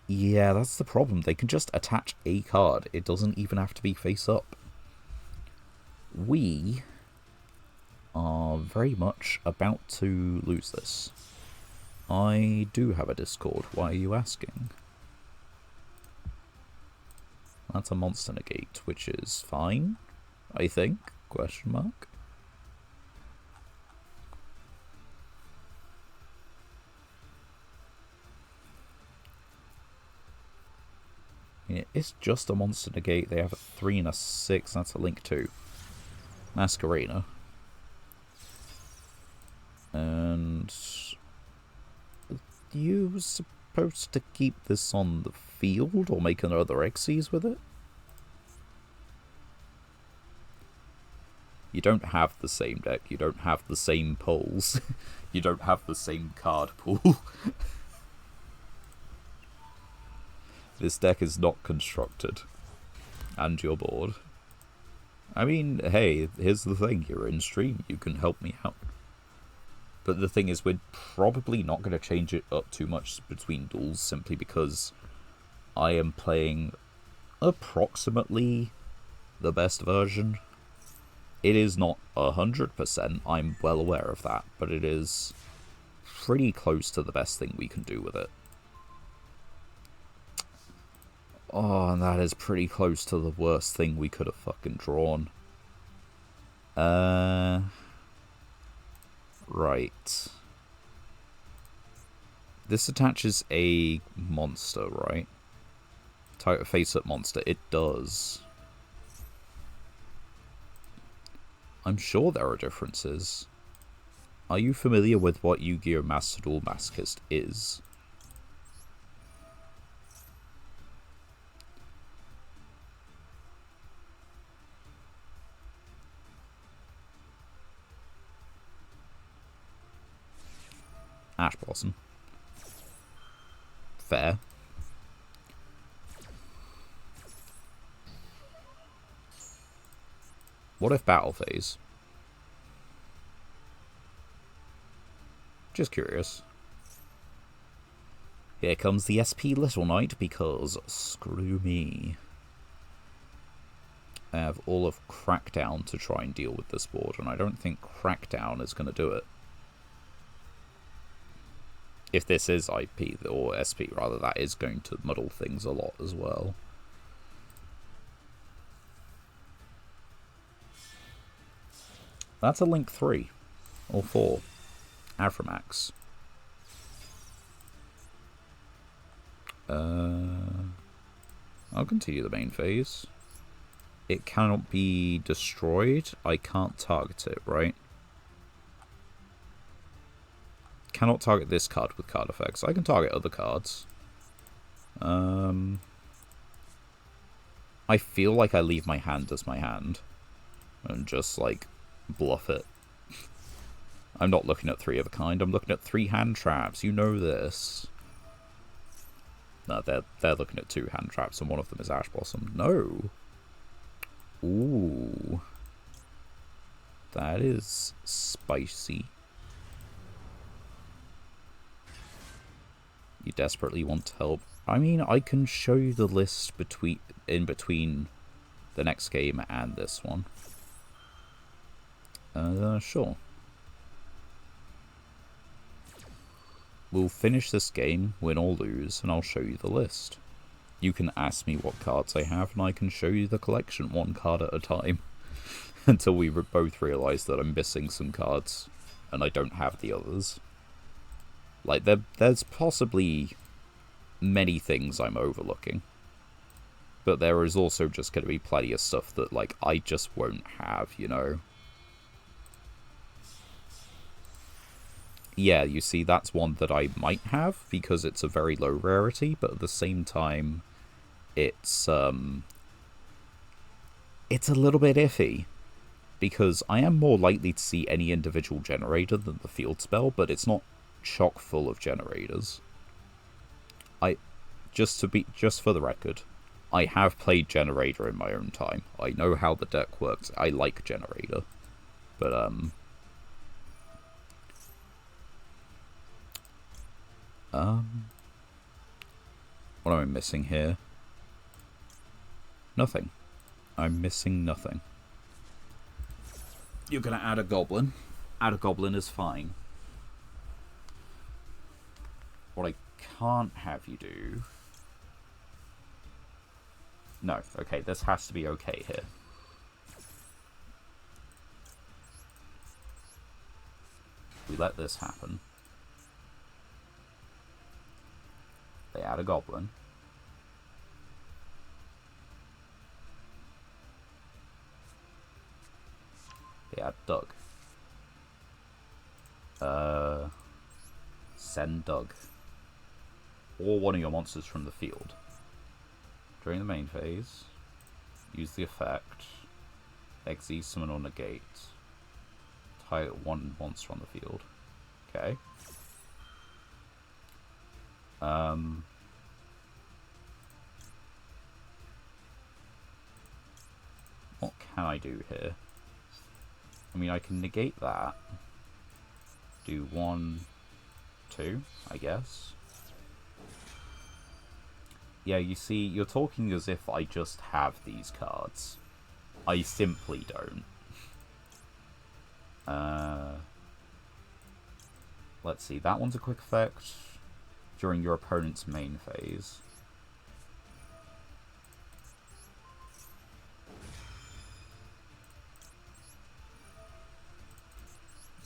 Yeah, that's the problem. They can just attach a card. It doesn't even have to be face up. We are very much about to lose this. I do have a Discord. Why are you asking? That's a monster negate, which is fine, I think, question mark. mean, it's just a monster negate. They have a 3 and a 6. That's a link 2. Masquerena. And you supposed to keep this on the field or make another Xyz with it? You don't have the same deck. You don't have the same pulls. You don't have the same card pool. This deck is not constructed. And you're bored. I mean, hey, here's the thing. You're in stream. You can help me out. But the thing is, we're probably not going to change it up too much between duels, simply because I am playing approximately the best version. It is not 100%, I'm well aware of that, but it is pretty close to the best thing we can do with it. Oh, and that is pretty close to the worst thing we could have fucking drawn. Right. This attaches a monster, right? Type face-up monster. It does. I'm sure there are differences. Are you familiar with what Yu-Gi-Oh! Duel Masochist is? Ash Blossom. Fair. What if Battle Phase? Just curious. Here comes the SP Little Knight, because screw me. I have all of Crackdown to try and deal with this board, and I don't think Crackdown is going to do it. If this is IP, or SP rather, that is going to muddle things a lot as well. That's a link 3. Or 4. Avramax. I'll continue the main phase. It cannot be destroyed. I can't target it, right? Cannot target this card with card effects. I can target other cards. I feel like I leave my hand as my hand. And just, like, bluff it. I'm not looking at 3 of a kind. I'm looking at 3 hand traps. You know this. No, they're looking at 2 hand traps, and one of them is Ash Blossom. No. Ooh. That is spicy. You desperately want help. I mean, I can show you the list in between the next game and this one. Sure. We'll finish this game, win or lose, and I'll show you the list. You can ask me what cards I have, and I can show you the collection one card at a time. Until we both realise that I'm missing some cards, and I don't have the others. Like, there's possibly many things I'm overlooking. But there is also just going to be plenty of stuff that, like, I just won't have, you know? Yeah, you see, that's one that I might have, because it's a very low rarity, but at the same time, it's a little bit iffy. Because I am more likely to see any individual generator than the field spell, but it's not chock full of generators. Just for the record, I have played generator in my own time. I know how the deck works. I like generator. But, what am I missing here? Nothing. I'm missing nothing. You're gonna add a goblin. Add a goblin is fine. What I can't have you do... No, okay, this has to be okay here. We let this happen. They add a goblin. add Doug. Send Doug. Or one of your monsters from the field. During the main phase, use the effect. Exile, summon, or negate. Target one monster on the field. Okay. What can I do here? I mean, I can negate that. Do 1, 2, I guess. Yeah, you see, you're talking as if I just have these cards. I simply don't. Let's see, that one's a quick effect during your opponent's main phase.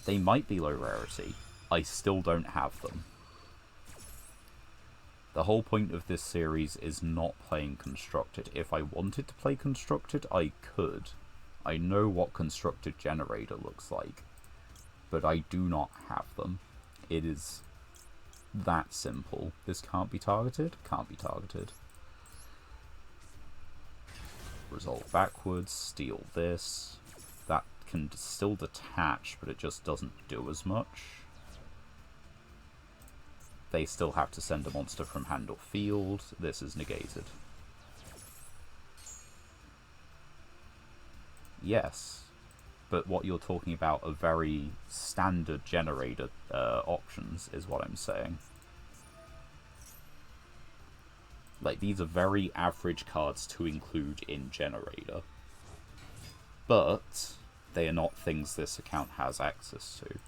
They might be low rarity. I still don't have them. The whole point of this series is not playing Constructed. If I wanted to play Constructed, I could. I know what Constructed Generator looks like. But I do not have them. It is that simple. This can't be targeted? Can't be targeted. Resolve backwards, steal this. That can still detach, but it just doesn't do as much. They still have to send a monster from hand or field. This is negated. Yes, but what you're talking about are very standard generator options, is what I'm saying. Like, these are very average cards to include in generator. But they are not things this account has access to.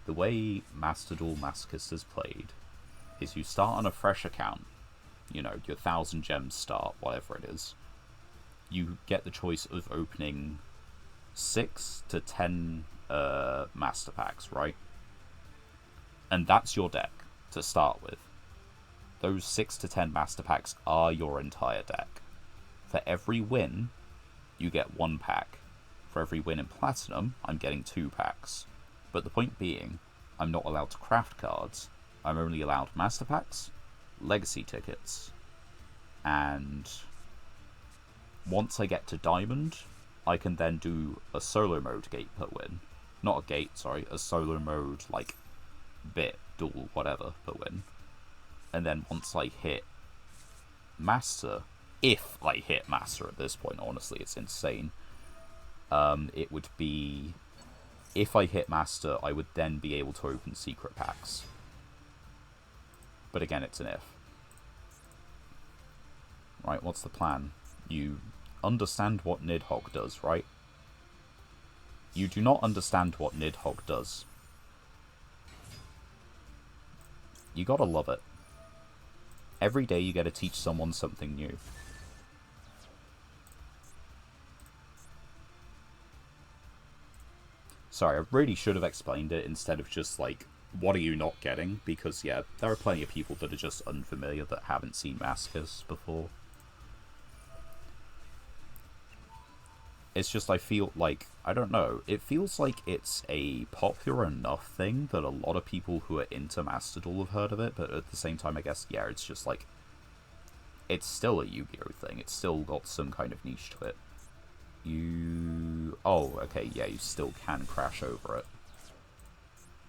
The way Duel Masochist is played is you start on a fresh account, you know, your 1,000 gems start, whatever it is. You get the choice of opening 6 to 10 master packs, right? And that's your deck to start with. Those 6 to 10 master packs are your entire deck. For every win, you get 1 pack. For every win in Platinum, I'm getting 2 packs. But the point being, I'm not allowed to craft cards. I'm only allowed master packs, legacy tickets, and once I get to Diamond, I can then do a solo mode gate per win. Not a gate, sorry, a solo mode, like, bit, duel, whatever, per win. And then once I hit Master, if I hit Master at this point, honestly, it's insane. It would be, if I hit Master, I would then be able to open secret packs. But again, it's an if. Right, what's the plan? You understand what Nidhogg does, right? You do not understand what Nidhogg does. You gotta love it. Every day you get to teach someone something new. Sorry, I really should have explained it instead of just like, what are you not getting? Because, yeah, there are plenty of people that are just unfamiliar that haven't seen Masochist before. It's just, I feel like, I don't know, it feels like it's a popular enough thing that a lot of people who are into Master Duel have heard of it, but at the same time, I guess, yeah, it's just like, it's still a Yu-Gi-Oh thing. It's still got some kind of niche to it. Oh, okay, yeah, you still can crash over it.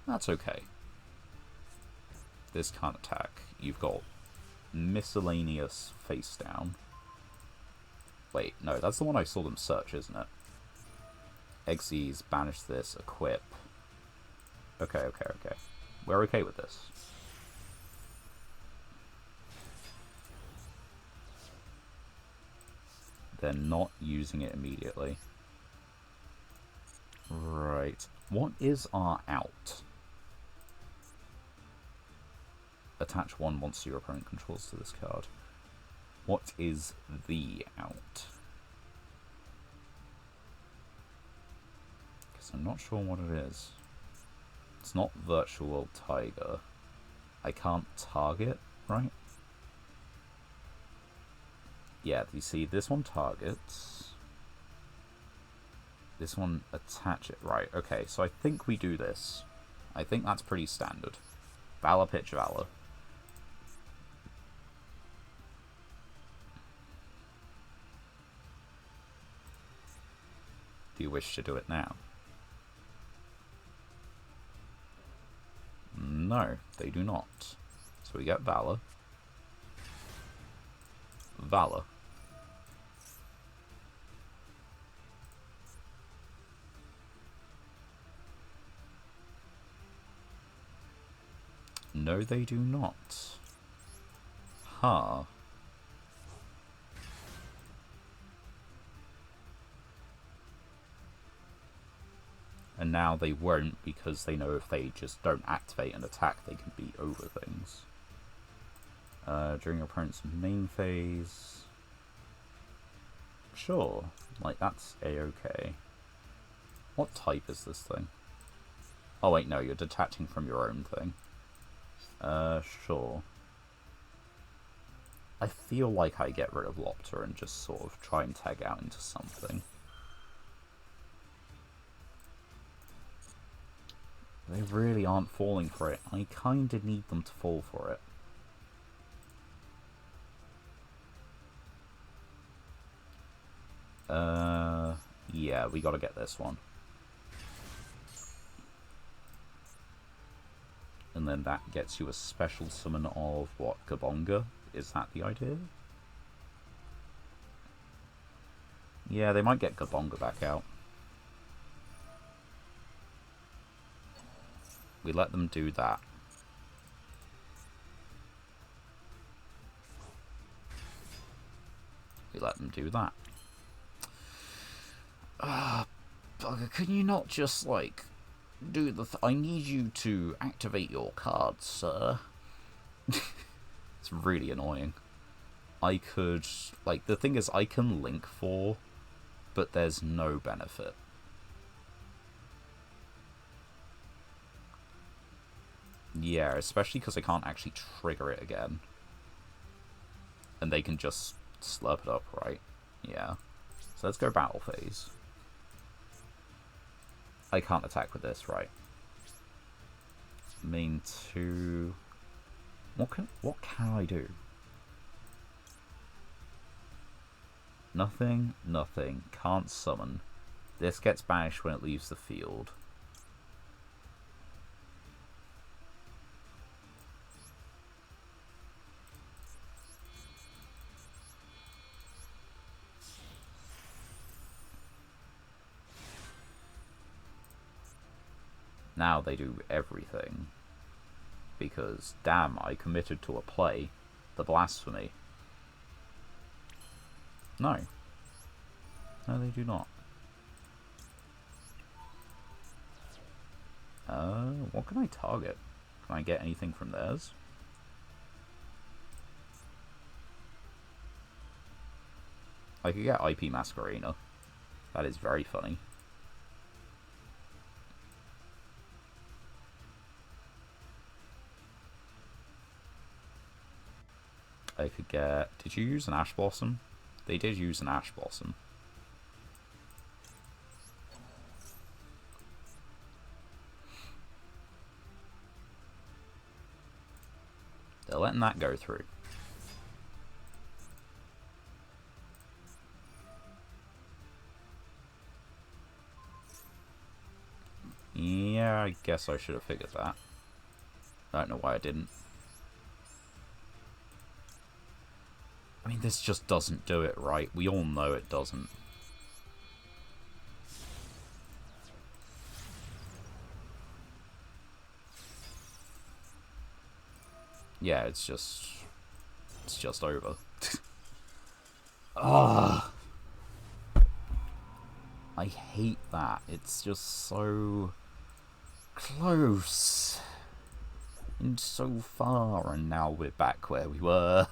That's okay. This can't attack. You've got miscellaneous face down. Wait, no, that's the one I saw them search, isn't it? Exes, banish this, equip. Okay. We're okay with this. They're not using it immediately. Right. What is our out? Attach one monster your opponent controls to this card. What is the out? Because I'm not sure what it is. It's not Virtual Tiger. I can't target, right? Yeah, you see, this one targets. This one, attach it. Right, okay, so I think we do this. I think that's pretty standard. Valor, pitch, Valor. Do you wish to do it now? No, they do not. So we get Valor. Valor. No, they do not. Huh. And now they won't, because they know if they just don't activate and attack, they can beat over things. During your opponent's main phase... Sure, like, that's a-okay. What type is this thing? Oh wait, no, you're detaching from your own thing. Sure. I feel like I get rid of Lopter and just sort of try and tag out into something. They really aren't falling for it. I kinda need them to fall for it. Yeah, we gotta get this one. And then that gets you a special summon of, what, Gabonga? Is that the idea? Yeah, they might get Gabonga back out. We let them do that. We let them do that. Bugger, can you not just, like, do the I need you to activate your cards, sir. It's really annoying. I could... Like, the thing is, I can link 4, but there's no benefit. Yeah, especially because I can't actually trigger it again. And they can just slurp it up, right? Yeah. So let's go battle phase. I can't attack with this, right? Main 2... What can I do? Nothing, nothing. Can't summon. This gets banished when it leaves the field. Now they do everything. Because, damn, I committed to a play. The blasphemy. No. No, they do not. What can I target? Can I get anything from theirs? I could get IP Masquerena. That is very funny. I could get... Did you use an Ash Blossom? They did use an Ash Blossom. They're letting that go through. Yeah, I guess I should have figured that. I don't know why I didn't. I mean, this just doesn't do it right. We all know it doesn't. Yeah, it's just over. Ah, I hate that. It's just so close and so far, and now we're back where we were.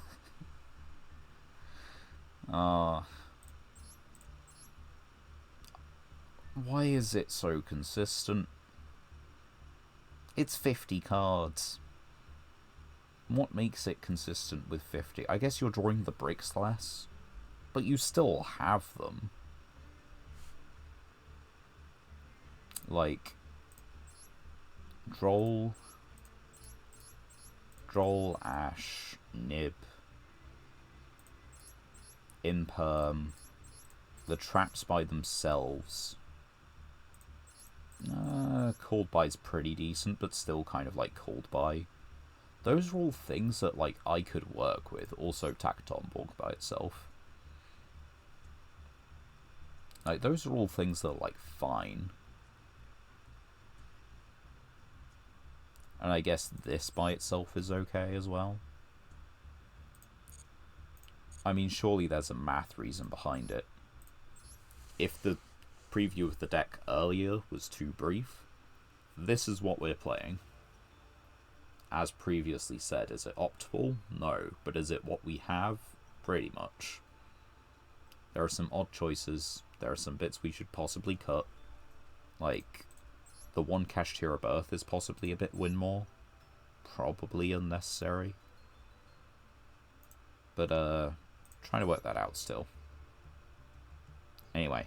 Why is it so consistent? It's 50 cards. What makes it consistent with 50? I guess you're drawing the bricks less, but you still have them. Like, Droll, Ash, Nib, Imperm, the traps by themselves. Called Buy's pretty decent, but still kind of like Called Buy. Those are all things that, like, I could work with. Also Takatomborg by itself. Like, those are all things that are, like, fine. And I guess this by itself is okay as well. I mean, surely there's a math reason behind it. If the preview of the deck earlier was too brief, this is what we're playing. As previously said, is it optimal? No. But is it what we have? Pretty much. There are some odd choices. There are some bits we should possibly cut. Like, the one Kashtira Birth is possibly a bit win more. Probably unnecessary. But, trying to work that out still. Anyway.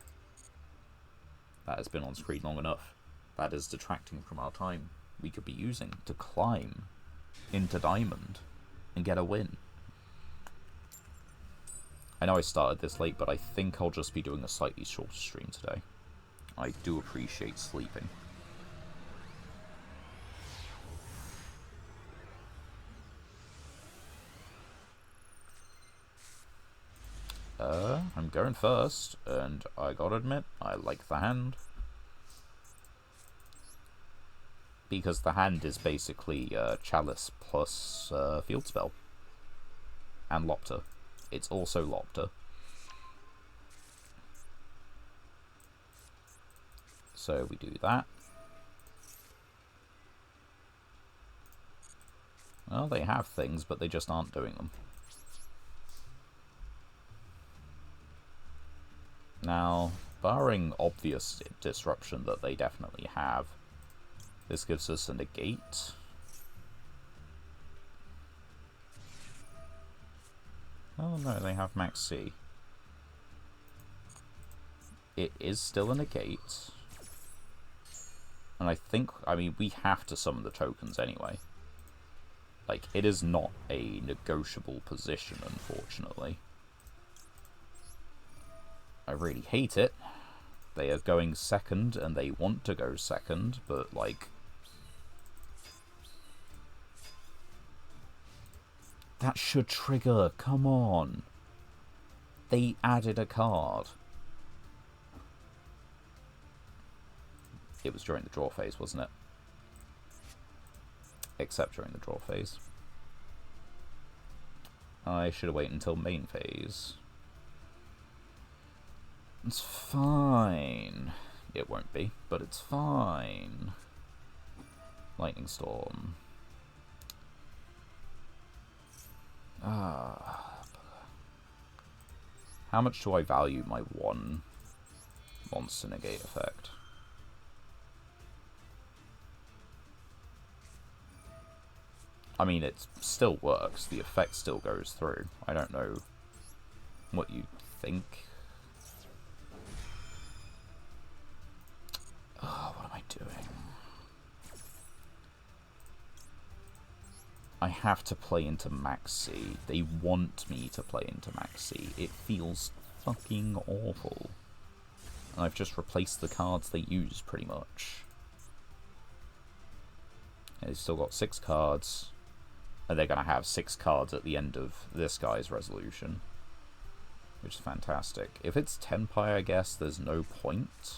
That has been on screen long enough. That is detracting from our time we could be using to climb into Diamond and get a win. I know I started this late, but I think I'll just be doing a slightly shorter stream today. I do appreciate sleeping. I'm going first, and I gotta admit, I like the hand. Because the hand is basically Chalice plus Field Spell. And Lopter. It's also Lopter. So we do that. Well, they have things, but they just aren't doing them. Now, barring obvious disruption that they definitely have, this gives us a negate. Oh no, they have Max C. It is still a negate. And I mean, we have to summon the tokens anyway. Like, it is not a negotiable position, unfortunately. I really hate it. They are going second, and they want to go second, but, like... That should trigger, come on! They added a card. It was during the draw phase, wasn't it? Except during the draw phase. I should have waited until main phase. It's fine. It won't be, but it's fine. Lightning Storm. How much do I value my one monster negate effect? I mean, it still works. The effect still goes through. I don't know what you think. Oh, what am I doing? I have to play into Maxi. They want me to play into Maxi. It feels fucking awful. And I've just replaced the cards they use, pretty much. And they've still got 6 cards. And they're going to have 6 cards at the end of this guy's resolution. Which is fantastic. If it's Tenpai, I guess there's no point.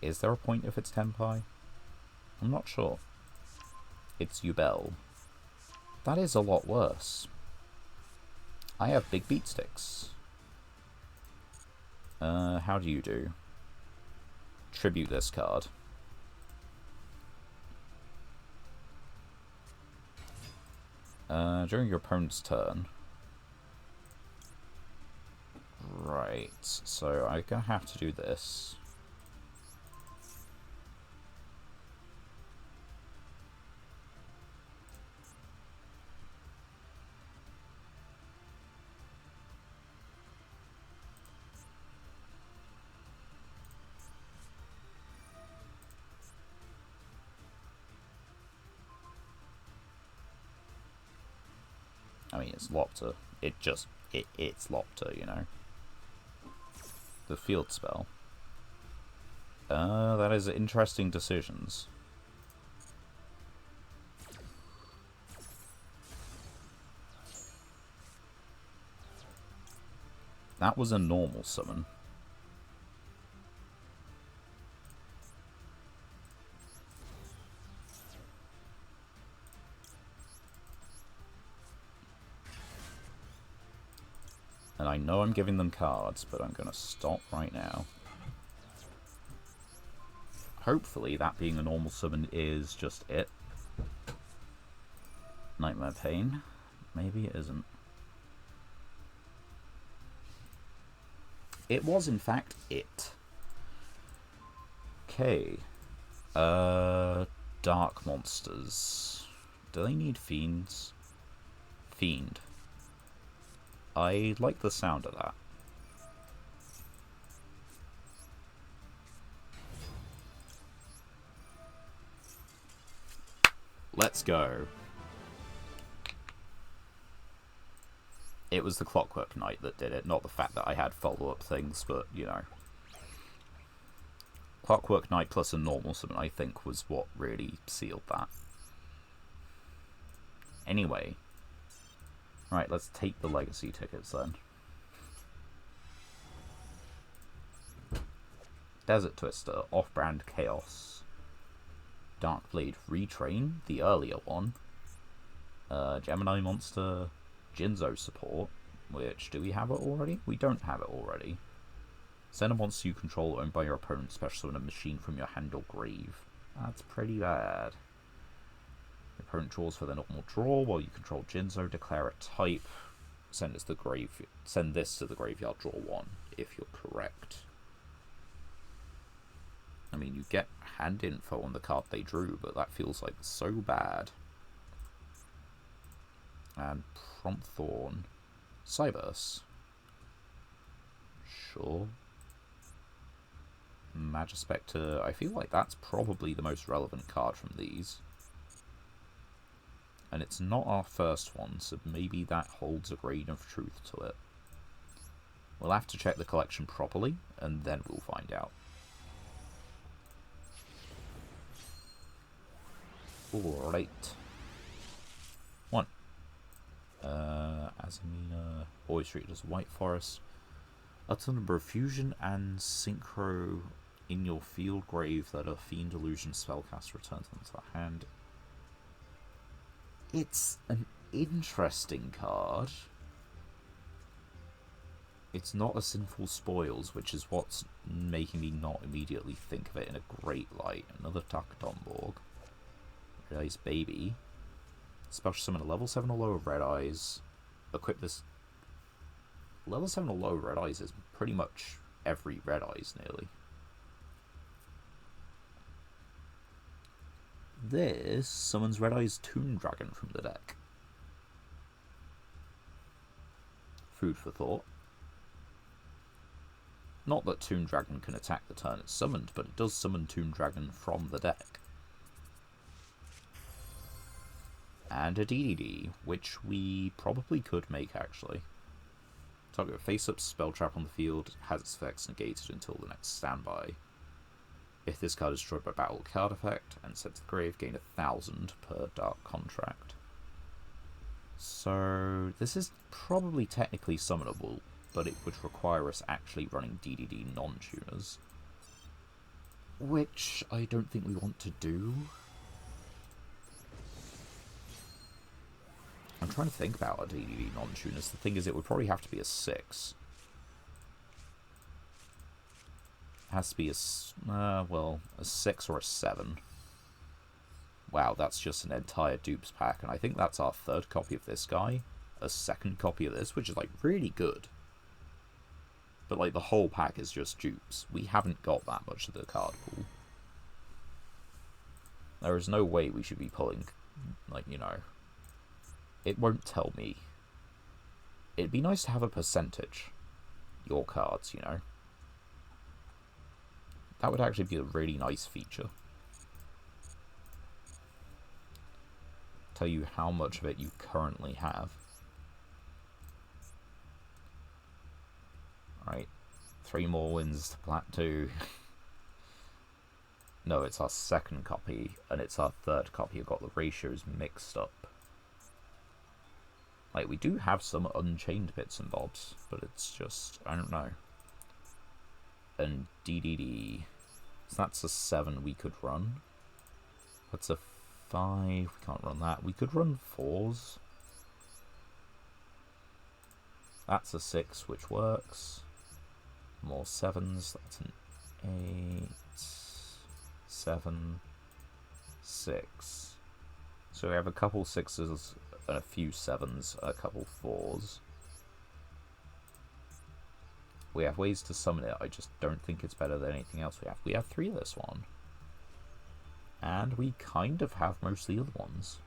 Is there a point if it's Tenpai? I'm not sure. It's Yubel. That is a lot worse. I have big beat sticks. How do you do? Tribute this card. During your opponent's turn. Right, so I'm gonna have to do this. I mean, it's Lopter. It's Lopter, you know. The field spell. That is interesting decisions. That was a normal summon. And I know I'm giving them cards, but I'm going to stop right now. Hopefully that being a normal summon is just it. Nightmare Pain. Maybe it isn't. It was, in fact, it. Okay. Dark monsters. Do they need fiends? Fiend. I like the sound of that. Let's go. It was the Clockwork Knight that did it, not the fact that I had follow-up things, but, you know. Clockwork Knight plus a normal summon, I think, was what really sealed that. Anyway. Right, let's take the legacy tickets then. Desert Twister, Off-Brand Chaos. Darkblade Retrain, the earlier one. Gemini Monster, Jinzo support, which, do we have it already? We don't have it already. Send a monster you control owned by your opponent, special summon a machine from your hand or grave. That's pretty bad. Your opponent draws for their normal draw, while you control Jinzo, declare a type, send this to the graveyard, draw one, if you're correct. I mean, you get hand info on the card they drew, but that feels like so bad. And Prompt Thorn. Cyberse. Sure. Magispector. I feel like that's probably the most relevant card from these. And it's not our first one, so maybe that holds a grain of truth to it. We'll have to check the collection properly, and then we'll find out. Alright. One. Azamina, always treated as White Forest. Up to the number of fusion and synchro in your field grave that a Fiend Illusion spellcaster returns into the hand. It's an interesting card. It's not a Sinful Spoils, which is what's making me not immediately think of it in a great light. Another Takadonborg. Red Eyes Baby. Special summon a level 7 or lower Red Eyes. Equip this. Level 7 or lower Red Eyes is pretty much every Red Eyes, nearly. This summons Red Eyes Tomb Dragon from the deck. Food for thought. Not that Tomb Dragon can attack the turn it's summoned, but it does summon Tomb Dragon from the deck. And a DDD, which we probably could make, actually. Target a face-up spell trap on the field, has its effects negated until the next standby. If this card is destroyed by battle card effect and sent to the grave, gain 1,000 per Dark Contract. So this is probably technically summonable, but it would require us actually running DDD non-tuners. Which I don't think we want to do. I'm trying to think about a DDD non-tuners. The thing is, it would probably have to be a 6. It has to be a 6 or a 7. Wow, that's just an entire dupes pack, and I think that's our third copy of this guy. A second copy of this, which is, like, really good. But, like, the whole pack is just dupes. We haven't got that much of the card pool. There is no way we should be pulling, like, you know... It won't tell me. It'd be nice to have a percentage. Your cards, you know. That would actually be a really nice feature. Tell you how much of it you currently have. Right, 3 more wins to Plat 2. No, it's our second copy, and it's our third copy. I've got the ratios mixed up. Like, we do have some unchained bits and bobs, but it's just, I don't know. And DDD. So that's a 7 we could run. That's a 5. We can't run that. We could run 4s. That's a 6, which works. More 7s. That's an 8. 7. 6. So we have a couple 6s and a few 7s and a couple 4s. We have ways to summon it. I just don't think it's better than anything else we have. We have 3 of this one. And we kind of have most of the other ones.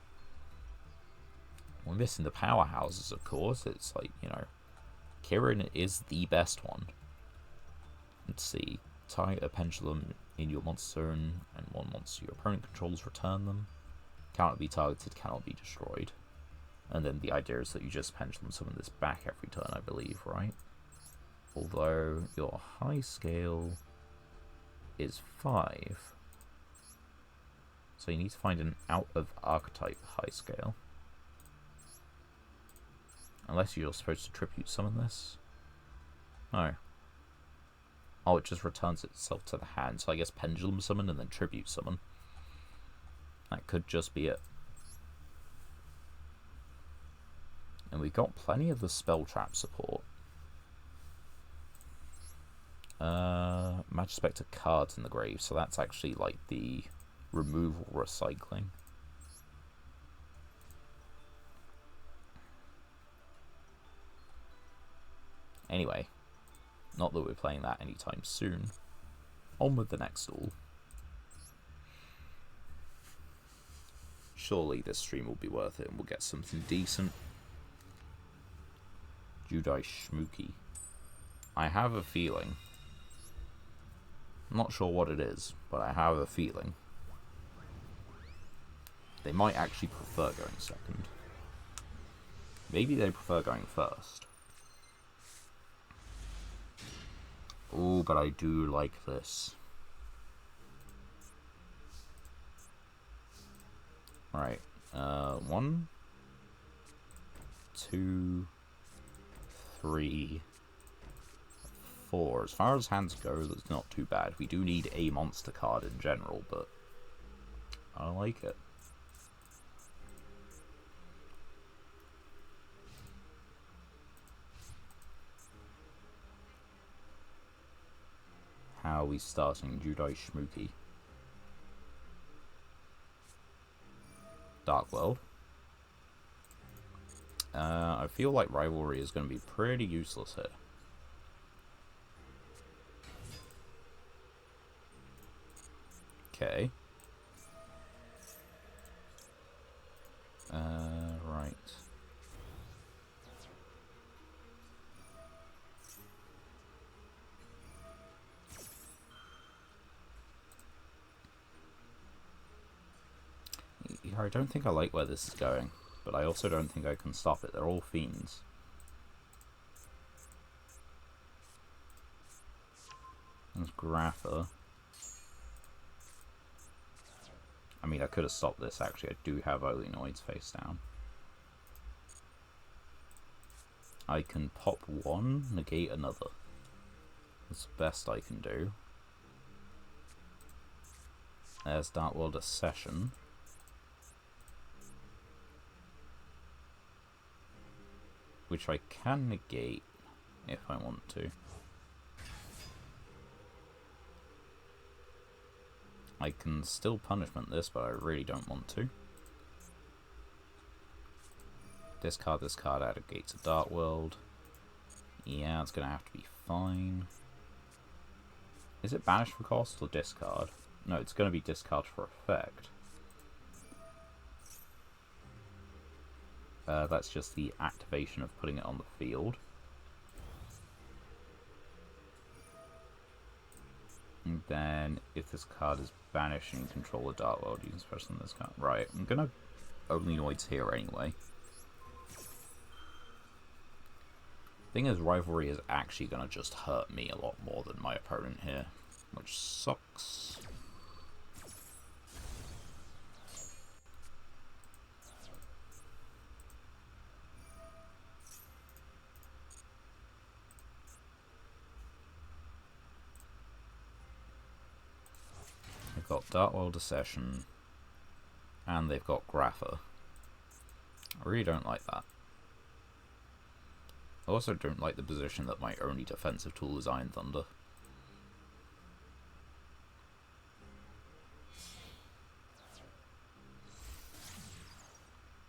We're missing the powerhouses, of course. It's like, you know, Kirin is the best one. Let's see. Tie a pendulum in your monster zone, and one monster your opponent controls, return them. Cannot be targeted, cannot be destroyed. And then the idea is that you just pendulum summon this back every turn, I believe, right? Although your high scale is 5. So you need to find an out of archetype high scale. Unless you're supposed to tribute summon this. No. Oh, it just returns itself to the hand. So I guess pendulum summon and then tribute summon. That could just be it. And we've got plenty of the spell trap support. Magispector cards in the grave, so that's actually like the removal recycling. Anyway, not that we're playing that anytime soon. On with the next duel. Surely this stream will be worth it and we'll get something decent. Judai Shmooky. I have a feeling. I'm not sure what it is, but I have a feeling. They might actually prefer going second. Maybe they prefer going first. Oh, but I do like this. Right. 1, 2, 3, 4. As far as hands go, that's not too bad. We do need a monster card in general, but I like it. How are we starting Judai Shmooky? Dark World. I feel like Rivalry is going to be pretty useless here. Okay. Right. I don't think I like where this is going, but I also don't think I can stop it. They're all fiends. There's Grapha. I mean, I could have stopped this, actually. I do have Olinoids face down. I can pop one, negate another. That's the best I can do. There's Dark World Accession. Which I can negate if I want to. I can still punishment this, but I really don't want to. Discard this card out of Gates of Dark World. Yeah, it's going to have to be fine. Is it banish for cost or discard? No, it's going to be discard for effect. That's just the activation of putting it on the field. And then, if this card is banished and you control the Dark World, you can special this card. Right, I'm gonna Olinoids here anyway. Thing is, Rivalry is actually going to just hurt me a lot more than my opponent here, which sucks. They've got Dark World Accession, and they've got Grapher. I really don't like that. I also don't like the position that my only defensive tool is Iron Thunder.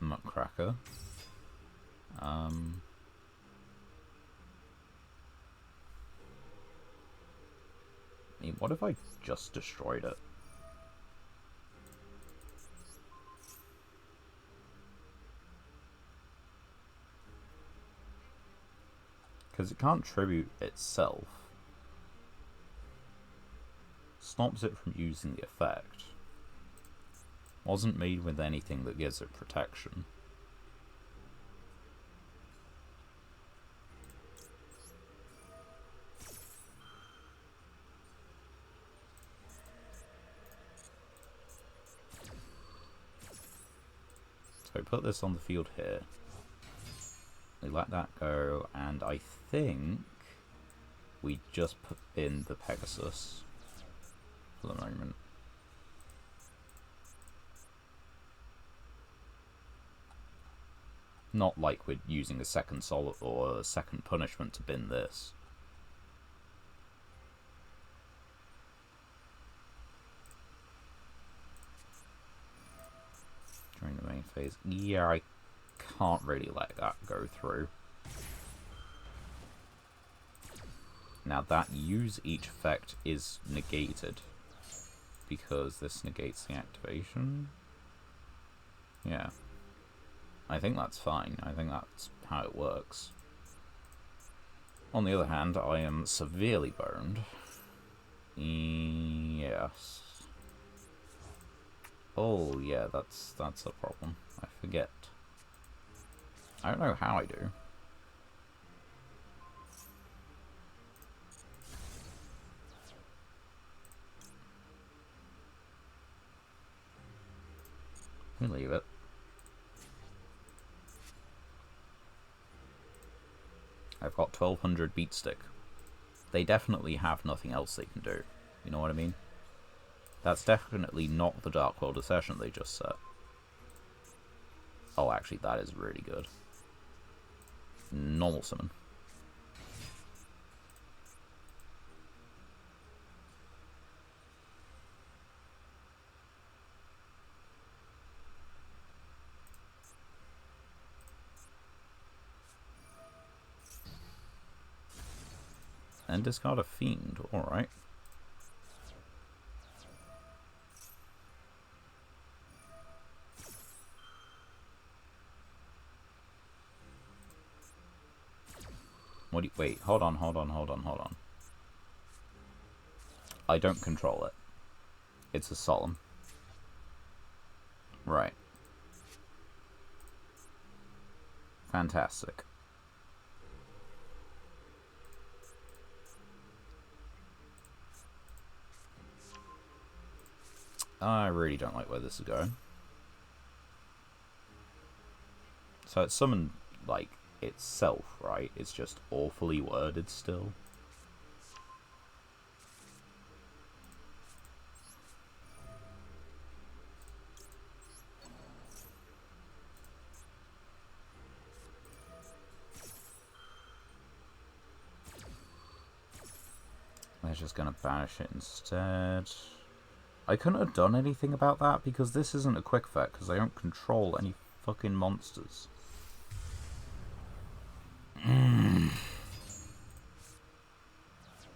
Nutcracker. I mean, what if I just destroyed it? Because it can't tribute itself. Stops it from using the effect. Wasn't made with anything that gives it protection. So put this on the field here. We let that go, and I think we just put in the Pegasus for the moment. Not like we're using a second solid or a second punishment to bin this. During the main phase. Yeah, I can't really let that go through. Now that use each effect is negated because this negates the activation. Yeah. I think that's fine. I think that's how it works. On the other hand, I am severely burned. Yes. Oh yeah, that's a problem. I forget. I don't know how I do. We leave it. I've got 1200 beat stick. They definitely have nothing else they can do. You know what I mean? That's definitely not the Dark World Accession they just set. Oh, actually, that is really good. Normal summon. And discard a Fiend, alright. What do you, wait, hold on. I don't control it. It's a solemn. Right. Fantastic. I really don't like where this is going. So it's summoned, like, itself, right? It's just awfully worded still. They're just gonna banish it instead. I couldn't have done anything about that because this isn't a quick effect because I don't control any fucking monsters.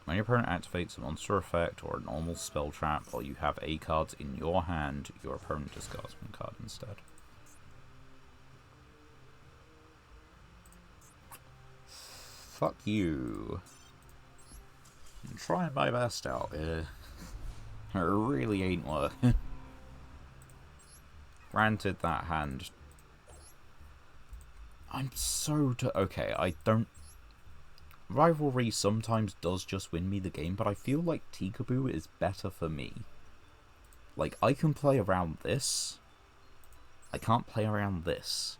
When your opponent activates a monster effect or a normal spell trap, or you have A cards in your hand, your opponent discards one card instead. Fuck you. I'm trying my best out here. It really ain't working. Granted, that hand... I'm so... okay, I don't Rivalry sometimes does just win me the game, but I feel like Tikaboo is better for me. Like, I can play around this. I can't play around this.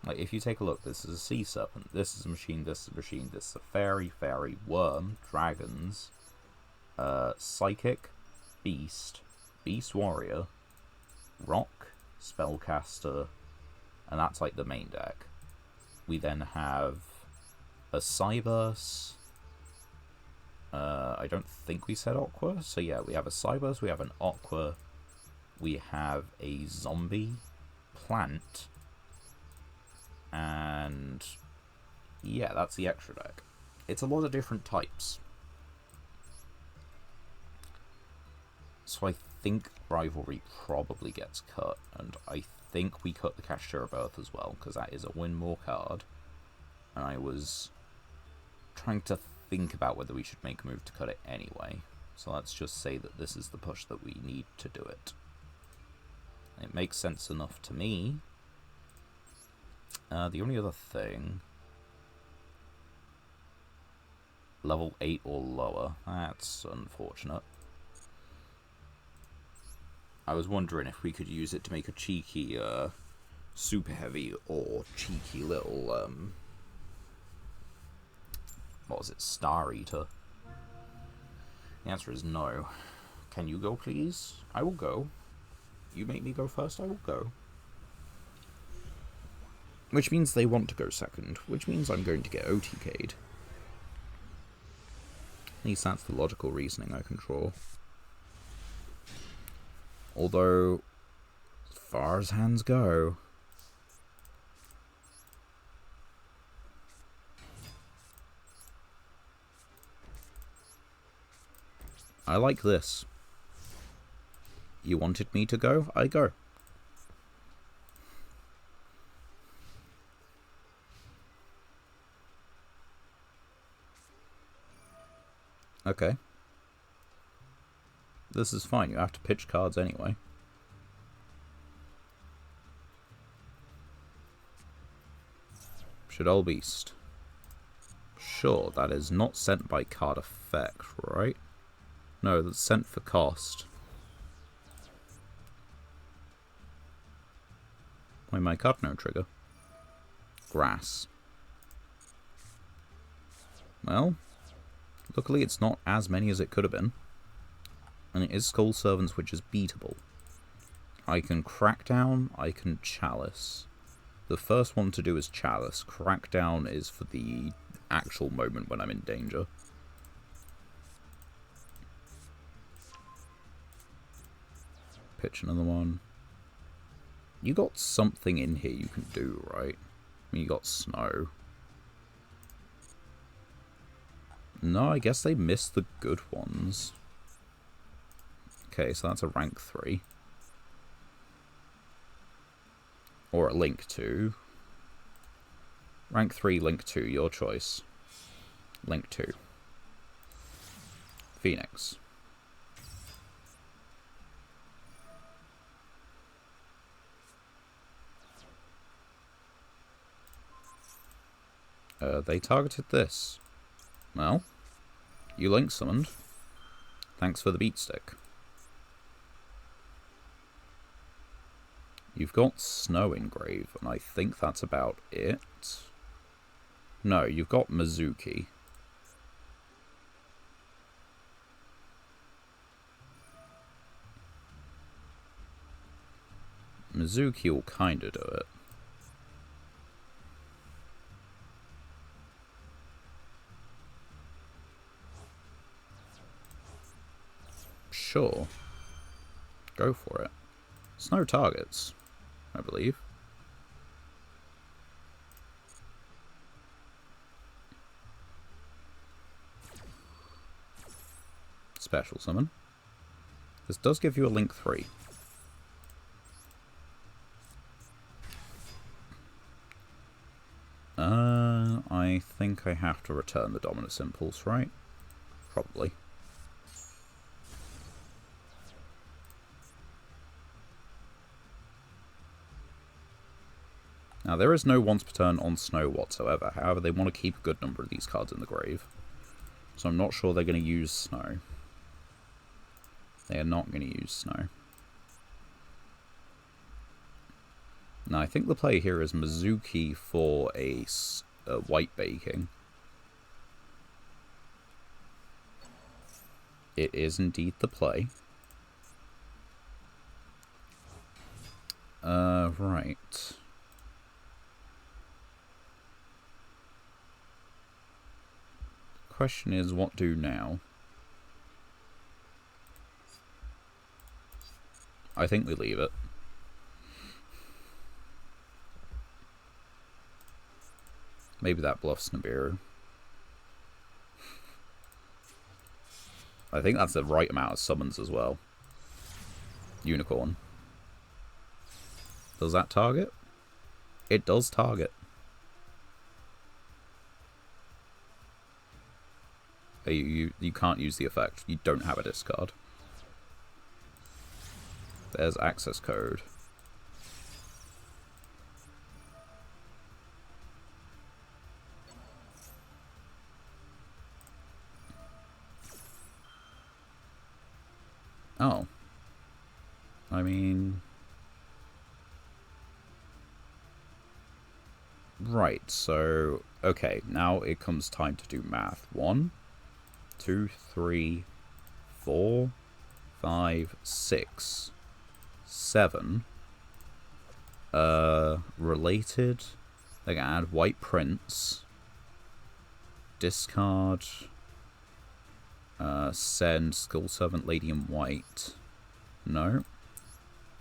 Like, if you take a look, this is a sea serpent, this is a machine, this is a machine, this is a fairy, worm, dragons, psychic, beast, beast warrior, rock, spellcaster, and that's like the main deck. We then have a Cyburst. I don't think we said Aqua, so yeah, we have a Cyburst, we have an Aqua, we have a zombie, plant, and yeah, that's the extra deck. It's a lot of different types. So I think Rivalry probably gets cut, and I think we cut the Cashier of Earth as well, because that is a win more card. And I was trying to think about whether we should make a move to cut it anyway. So let's just say that this is the push that we need to do it. It makes sense enough to me. The only other thing... level 8 or lower. That's unfortunate. I was wondering if we could use it to make a cheeky, super heavy or cheeky little, what was it, Star Eater? The answer is no. Can you go, please? I will go. You make me go first, I will go. Which means they want to go second, which means I'm going to get OTK'd. At least that's the logical reasoning I can draw. Although, as far as hands go... I like this. You wanted me to go? I go. Okay. This is fine, you have to pitch cards anyway. Shadow Beast. Sure, that is not sent by card effect, right? No, that's sent for cost. Why my card no trigger? Grass. Well, luckily it's not as many as it could have been. And it is Skull Servants, which is beatable. I can Crackdown, I can Chalice. The first one to do is Chalice. Crackdown is for the actual moment when I'm in danger. Pitch another one. You got something in here you can do, right? I mean, you got Snow. No, I guess they missed the good ones. Okay, so that's a rank 3. Or a link 2. Rank 3, link 2, your choice. Link 2. Phoenix. They targeted this. Well, you link summoned. Thanks for the beat stick. You've got Snow Engrave, and I think that's about it. No, you've got Mizuki. Mizuki will kinda do it. Sure. Go for it. It's no targets, I believe. Special summon. This does give you a link 3. I think I have to return the Dominus Impulse, right? Probably. Now, there is no once per turn on snow whatsoever. However, they want to keep a good number of these cards in the grave. So I'm not sure they're going to use snow. They are not going to use snow. Now, I think the play here is Mizuki for a white baking. It is indeed the play. Right. Question is, what do now? I think we leave it. Maybe that bluffs Nibiru. I think that's the right amount of summons as well. Unicorn. Does that target? It does target. You can't use the effect. You don't have a discard. There's access code. Oh. I mean... Right, so... Okay, now it comes time to do math. 1, 2, 3, 4, 5, 6, 7. Related. They can add White Prince. Discard... send Skull Servant, Lady in White. No.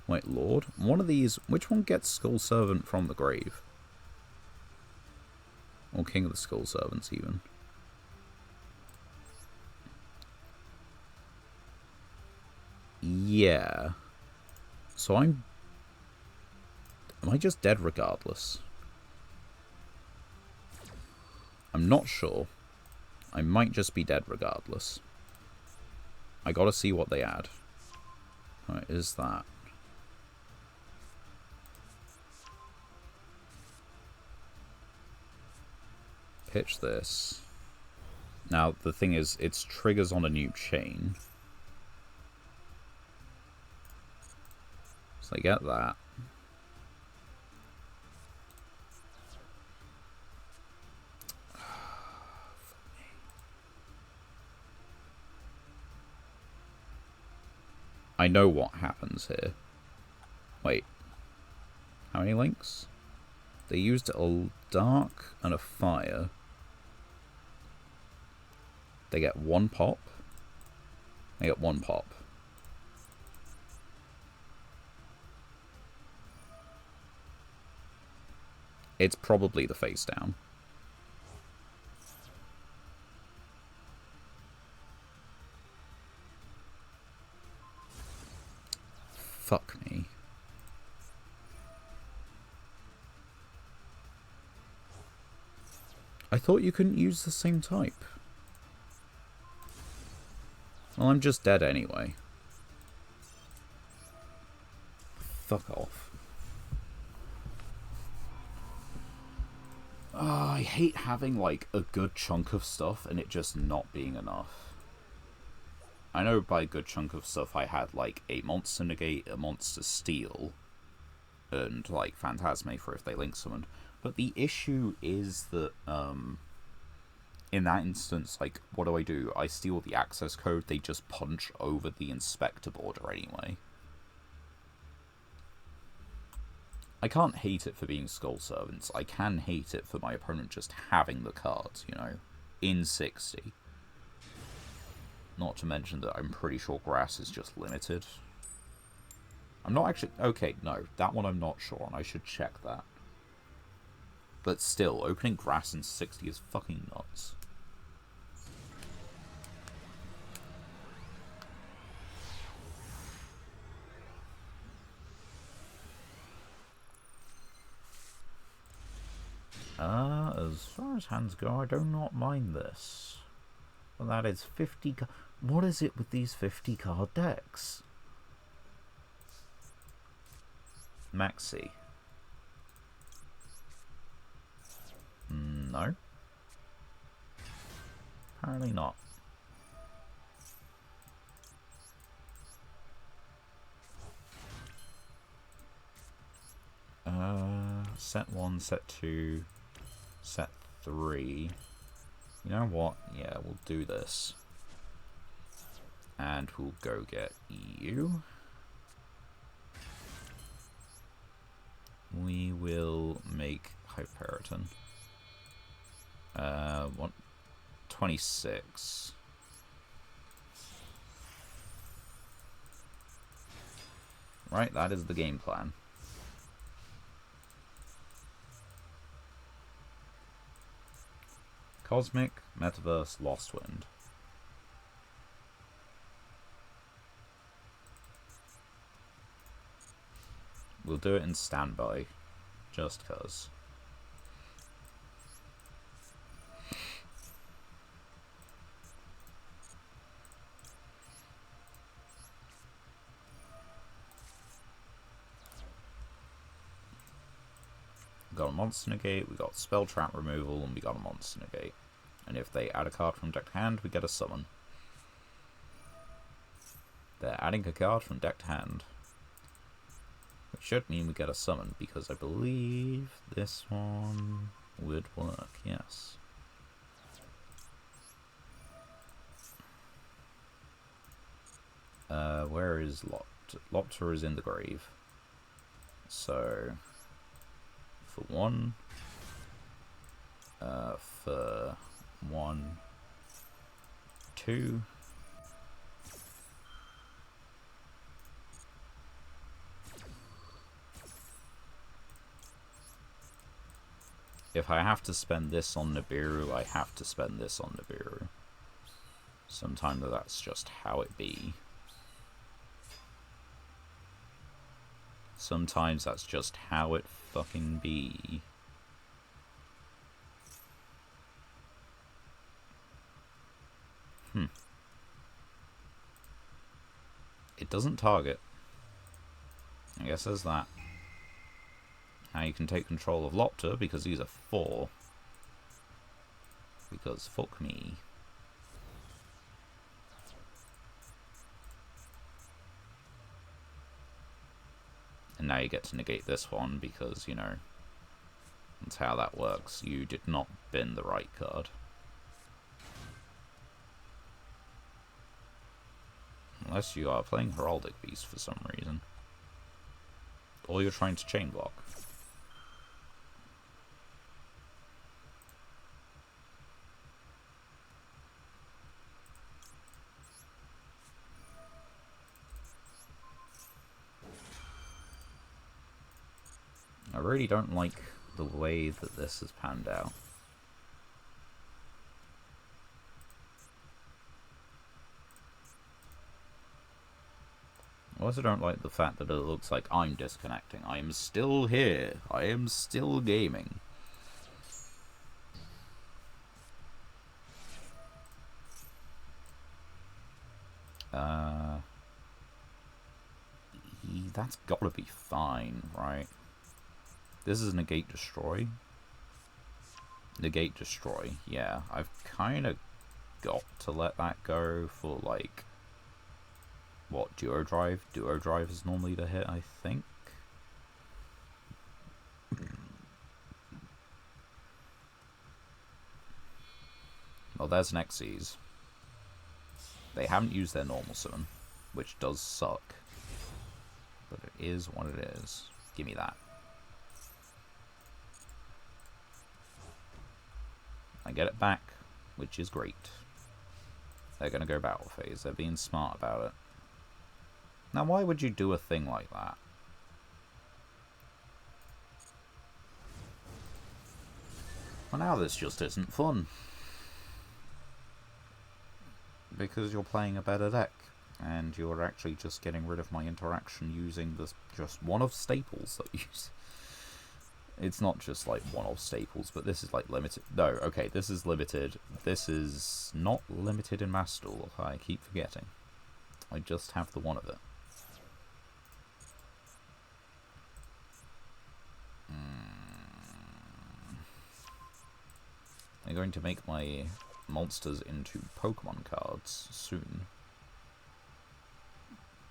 White Lord. One of these... Which one gets Skull Servant from the grave? Or King of the Skull Servants, even. Yeah. So I'm... Am I just dead regardless? I'm not sure. I might just be dead regardless. I gotta see what they add. What is that? Pitch this. Now, the thing is, it's triggers on a new chain. So they get that. I know what happens here. Wait. How many links? They used a dark and a fire. They get 1 pop. They get 1 pop. It's probably the face down. Fuck me. I thought you couldn't use the same type. Well, I'm just dead anyway. Fuck off. I hate having, like, a good chunk of stuff and it just not being enough. I know by a good chunk of stuff I had, like, a monster negate, a monster steal, and, like, Phantasme for if they link summoned. But the issue is that, in that instance, like, what do? I steal the access code, they just punch over the inspector border anyway. I can't hate it for being Skull Servants. I can hate it for my opponent just having the cards, you know, in 60. Not to mention that I'm pretty sure grass is just limited. I'm not actually... Okay, no, that one I'm not sure on. I should check that. But still, opening grass in 60 is fucking nuts. As far as hands go, I do not mind this. Well, that is 50... What is it with these 50 card decks? Maxi. No. Apparently not. Set 1, set 2, set 3. You know what? Yeah, we'll do this. And we'll go get you. We will make Hyperiton. 26. Right, that is the game plan. Cosmic, Metaverse, Lost Wind. We'll do it in standby, just cause. We got a monster negate, we got spell trap removal, and we got a monster negate. And if they add a card from deck to hand, we get a summon. They're adding a card from deck to hand. Which should mean we get a summon, because I believe this one would work, yes. Where is Lopter? Lopter is in the grave. So, for 1, for 1, 2. If I have to spend this on Nibiru, I have to spend this on Nibiru. Sometimes that's just how it be. Sometimes that's just how it fucking be. It doesn't target. I guess there's that. Now you can take control of Lopter because he's a 4. Because fuck me. And now you get to negate this one because, you know, that's how that works. You did not bin the right card. Unless you are playing Heraldic Beast for some reason. Or you're trying to chain block. I really don't like the way that this has panned out. I also don't like the fact that it looks like I'm disconnecting. I am still here. I am still gaming. That's gotta be fine, right? This is Negate Destroy. Negate Destroy, yeah. I've kind of got to let that go for, like, what, Duo Drive? Duo Drive is normally the hit, I think. Well, there's Nexies. They haven't used their normal summon, which does suck. But it is what it is. Give me that. I get it back, which is great. They're going to go battle phase. They're being smart about it. Now, why would you do a thing like that? Well, now this just isn't fun. Because you're playing a better deck. And you're actually just getting rid of my interaction using this just one of staples that you use. It's not just like one of staples, but this is like limited. No, okay, this is limited. This is not limited in Master Duel. I keep forgetting. I just have the one of it. I'm going to make my monsters into Pokemon cards soon.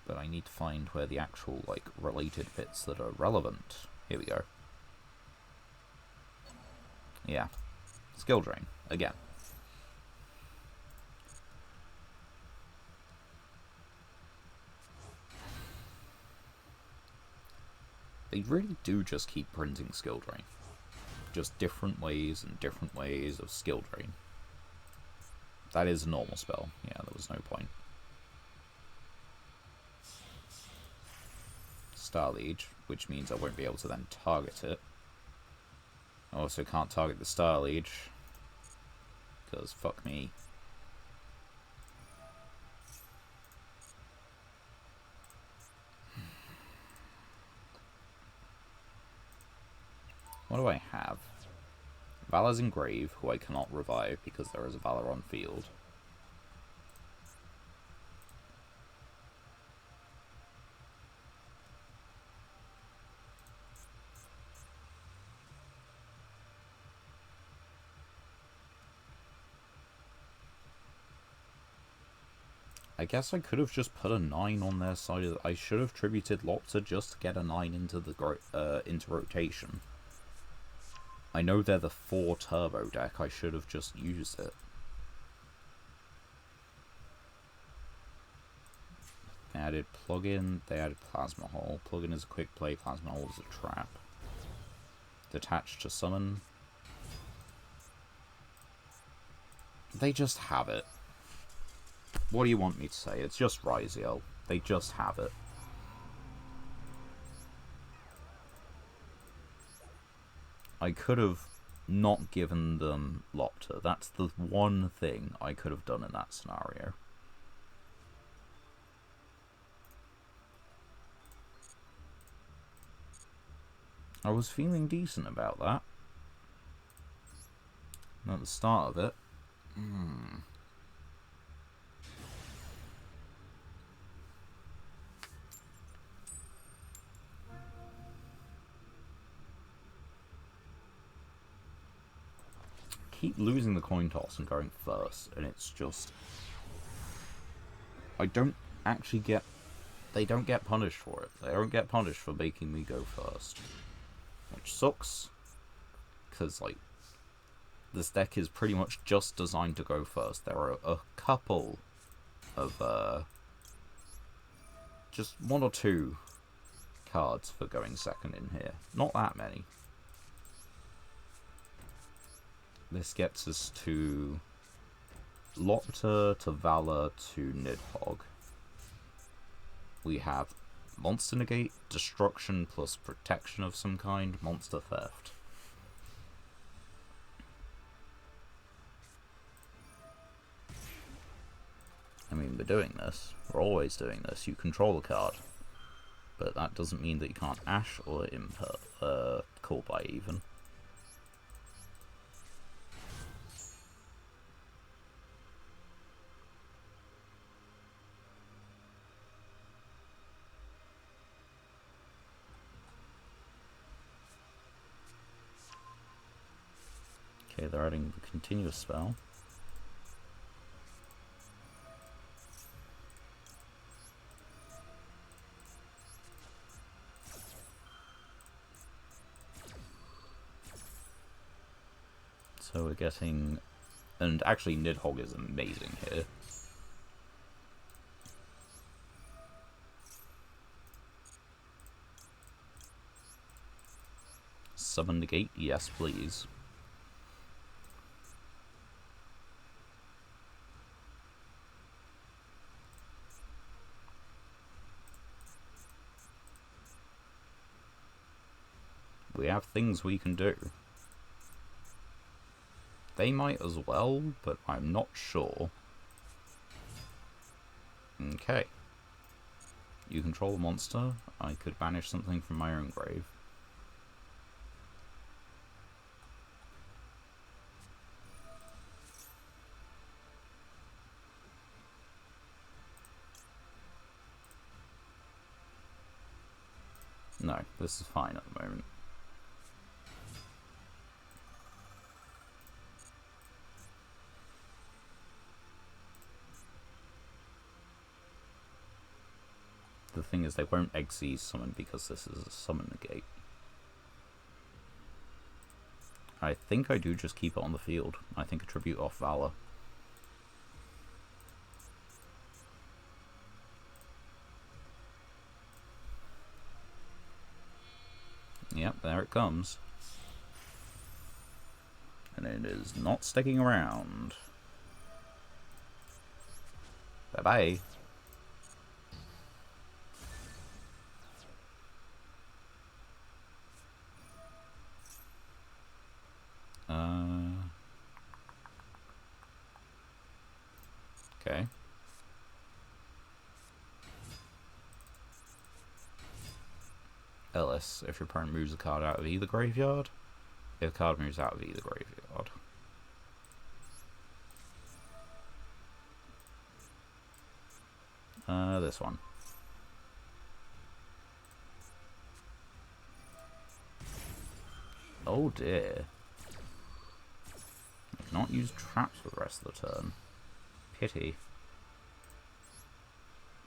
But I need to find where the actual, like, related bits that are relevant. Here we go. Yeah. Skill drain. Again. They really do just keep printing skill drain. Just different ways and different ways of skill drain. That is a normal spell. Yeah, there was no point. Star Liege, which means I won't be able to then target it. I also can't target the Star Liege, because fuck me. What do I have? Valor's Engrave, who I cannot revive because there is a Valor on field. I guess I could have just put a 9 on their side. I should have tributed Lopter just to get a 9 into the into rotation. I know they're the 4 turbo deck. I should have just used it. They added plugin. They added Plasma Hole. Plugin is a quick play. Plasma Hole is a trap. Detached to summon. They just have it. What do you want me to say? It's just Ryziel. They just have it. I could have not given them Lopter. That's the one thing I could have done in that scenario. I was feeling decent about that. And at the start of it... keep losing the coin toss and going first, and it's just... I don't actually get... They don't get punished for it. They don't get punished for making me go first. Which sucks. Because, like, this deck is pretty much just designed to go first. There are a couple of, just 1 or 2 cards for going second in here. Not that many. This gets us to Lopter, to Valor, to Nidhogg. We have Monster Negate, Destruction plus Protection of some kind, Monster Theft. I mean, we're doing this. We're always doing this. You control a card. But that doesn't mean that you can't Ash or Call by even. Okay, they're adding the continuous spell. So we're getting... And actually Nidhogg is amazing here. Summon Negate? Yes, please. We have things we can do. They might as well, but I'm not sure. Okay. You control a monster. I could banish something from my own grave. No, this is fine at the moment. the thing is, they won't Xyz summon because this is a summon negate. I think I do just keep it on the field. I think a tribute off Valor. Yep, there it comes. And it is not sticking around. Bye-bye. Okay. Ellis, if your opponent moves a card out of either graveyard, if a card moves out of either graveyard. This one. Oh dear. I cannot use traps for the rest of the turn. Pity.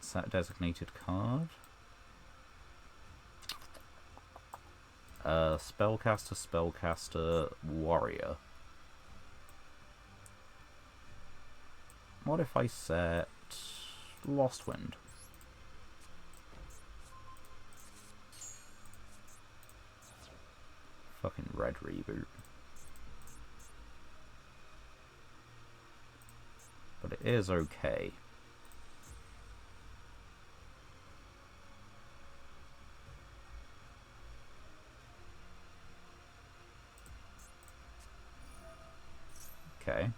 Set designated card. Spellcaster, warrior. What if I set Lost Wind? Fucking red reboot. But it is okay. Okay.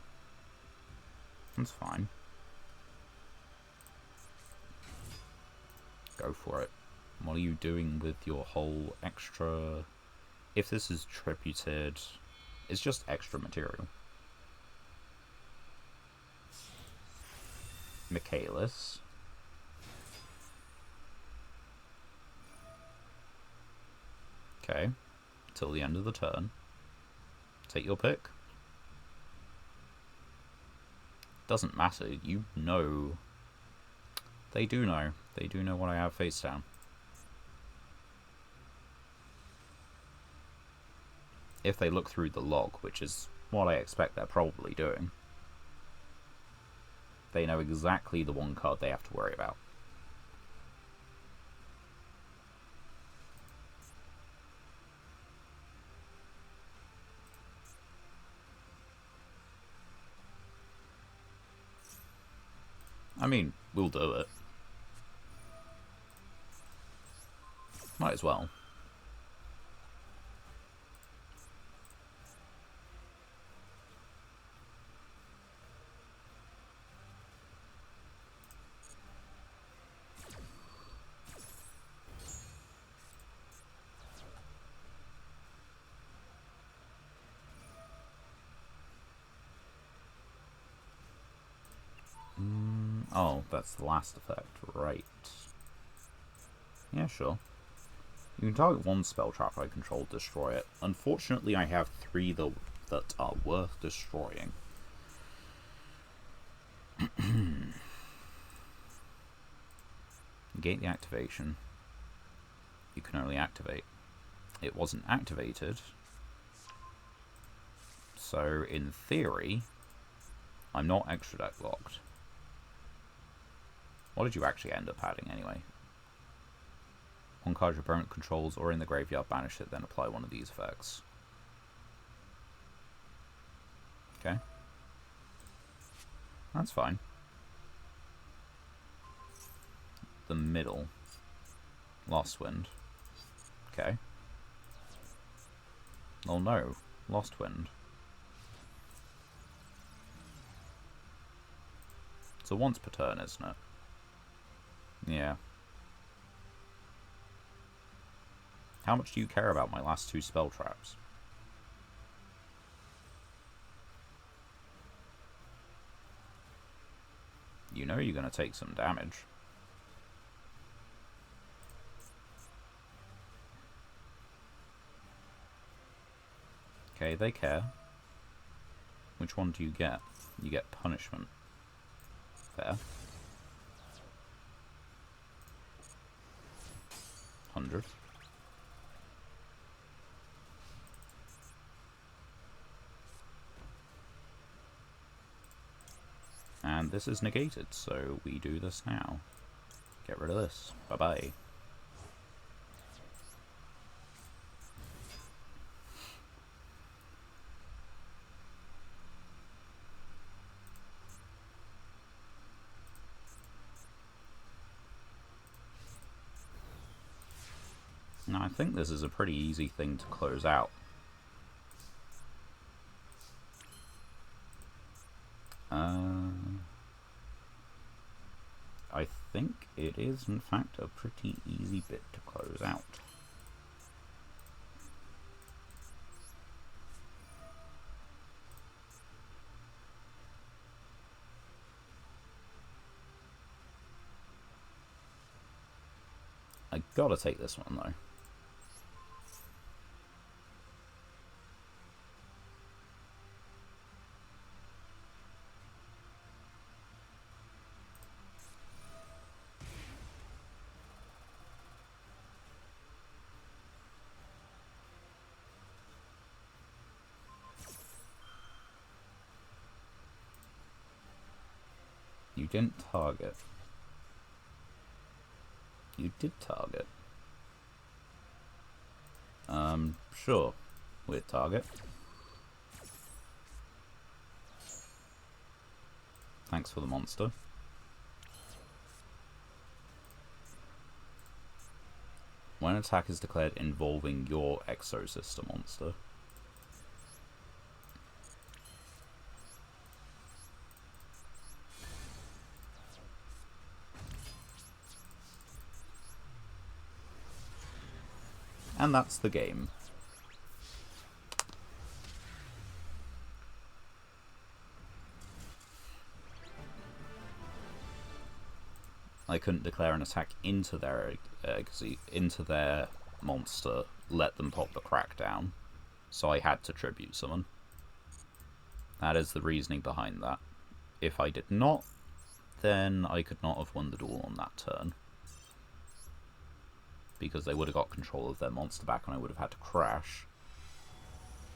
That's fine. Go for it. What are you doing with your whole extra... If this is tributed, it's just extra material. Michaelis. Okay. Till the end of the turn. Take your pick. Doesn't matter, you know. They do know. They do know what I have face down. If they look through the log, which is what I expect they're probably doing, they know exactly the one card they have to worry about. I mean, we'll do it. Might as well. Oh, that's the last effect, right. Yeah, sure. You can target one spell trap I control, destroy it. Unfortunately, I have 3 that are worth destroying. Negate the activation. You can only activate. It wasn't activated. So, in theory, I'm not extra deck locked. What did you actually end up adding anyway? One card your opponent controls or in the graveyard, banish it, then apply one of these effects. Okay. That's fine. The middle. Lost Wind. Okay. Oh no. Lost Wind. So once per turn, isn't it? Yeah. How much do you care about my last 2 spell traps? You know you're going to take some damage. Okay, they care. Which one do you get? You get punishment. Fair. 200. And this is negated, so we do this now. Get rid of this. Bye-bye. Now, I think this is a pretty easy thing to close out. I think it is, in fact, a pretty easy bit to close out. I gotta take this one, though. You didn't target. You did target. Sure. We'd target. Thanks for the monster. When an attack is declared involving your exosystem monster, and that's the game. I couldn't declare an attack into their monster, let them pop the crackdown, so I had to tribute summon. That is the reasoning behind that. If I did not, then I could not have won the duel on that turn, because they would have got control of their monster back and I would have had to crash.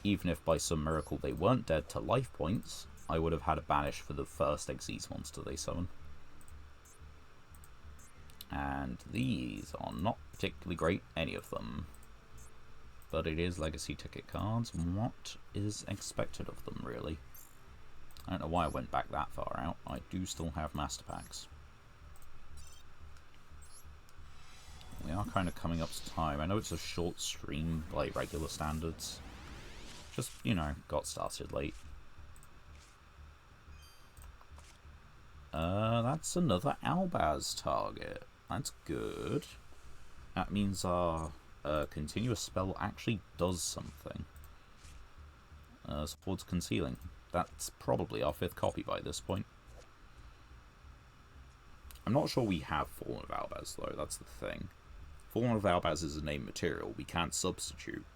Even if by some miracle they weren't dead to life points, I would have had a banish for the first Xyz monster they summon. And these are not particularly great, any of them. But it is legacy ticket cards. What is expected of them, really? I don't know why I went back that far out. I do still have master packs. We are kind of coming up to time. I know it's a short stream by regular standards. Just, you know, got started late. That's another Albaz target. That's good. That means our continuous spell actually does something. Towards concealing. That's probably our 5th copy by this point. I'm not sure we have Fallen of Albaz, though. That's the thing. Fallen of Albaz is a named material. We can't substitute.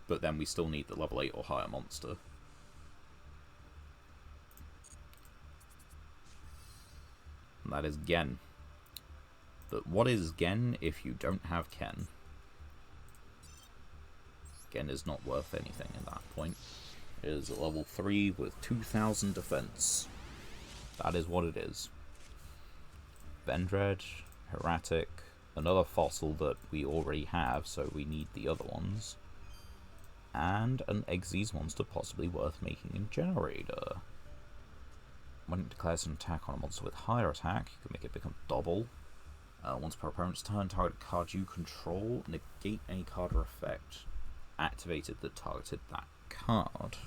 But then we still need the level 8 or higher monster. And that is Gen. But what is Gen if you don't have Ken? Gen is not worth anything at that point. It is a level 3 with 2000 defense. That is what it is. Vendred, Hieratic, another fossil that we already have, so we need the other ones. And an Xyz monster possibly worth making in Generator. When it declares an attack on a monster with higher attack, you can make it become double. Once per opponent's turn, target card you control, negate any card or effect activated that targeted that card.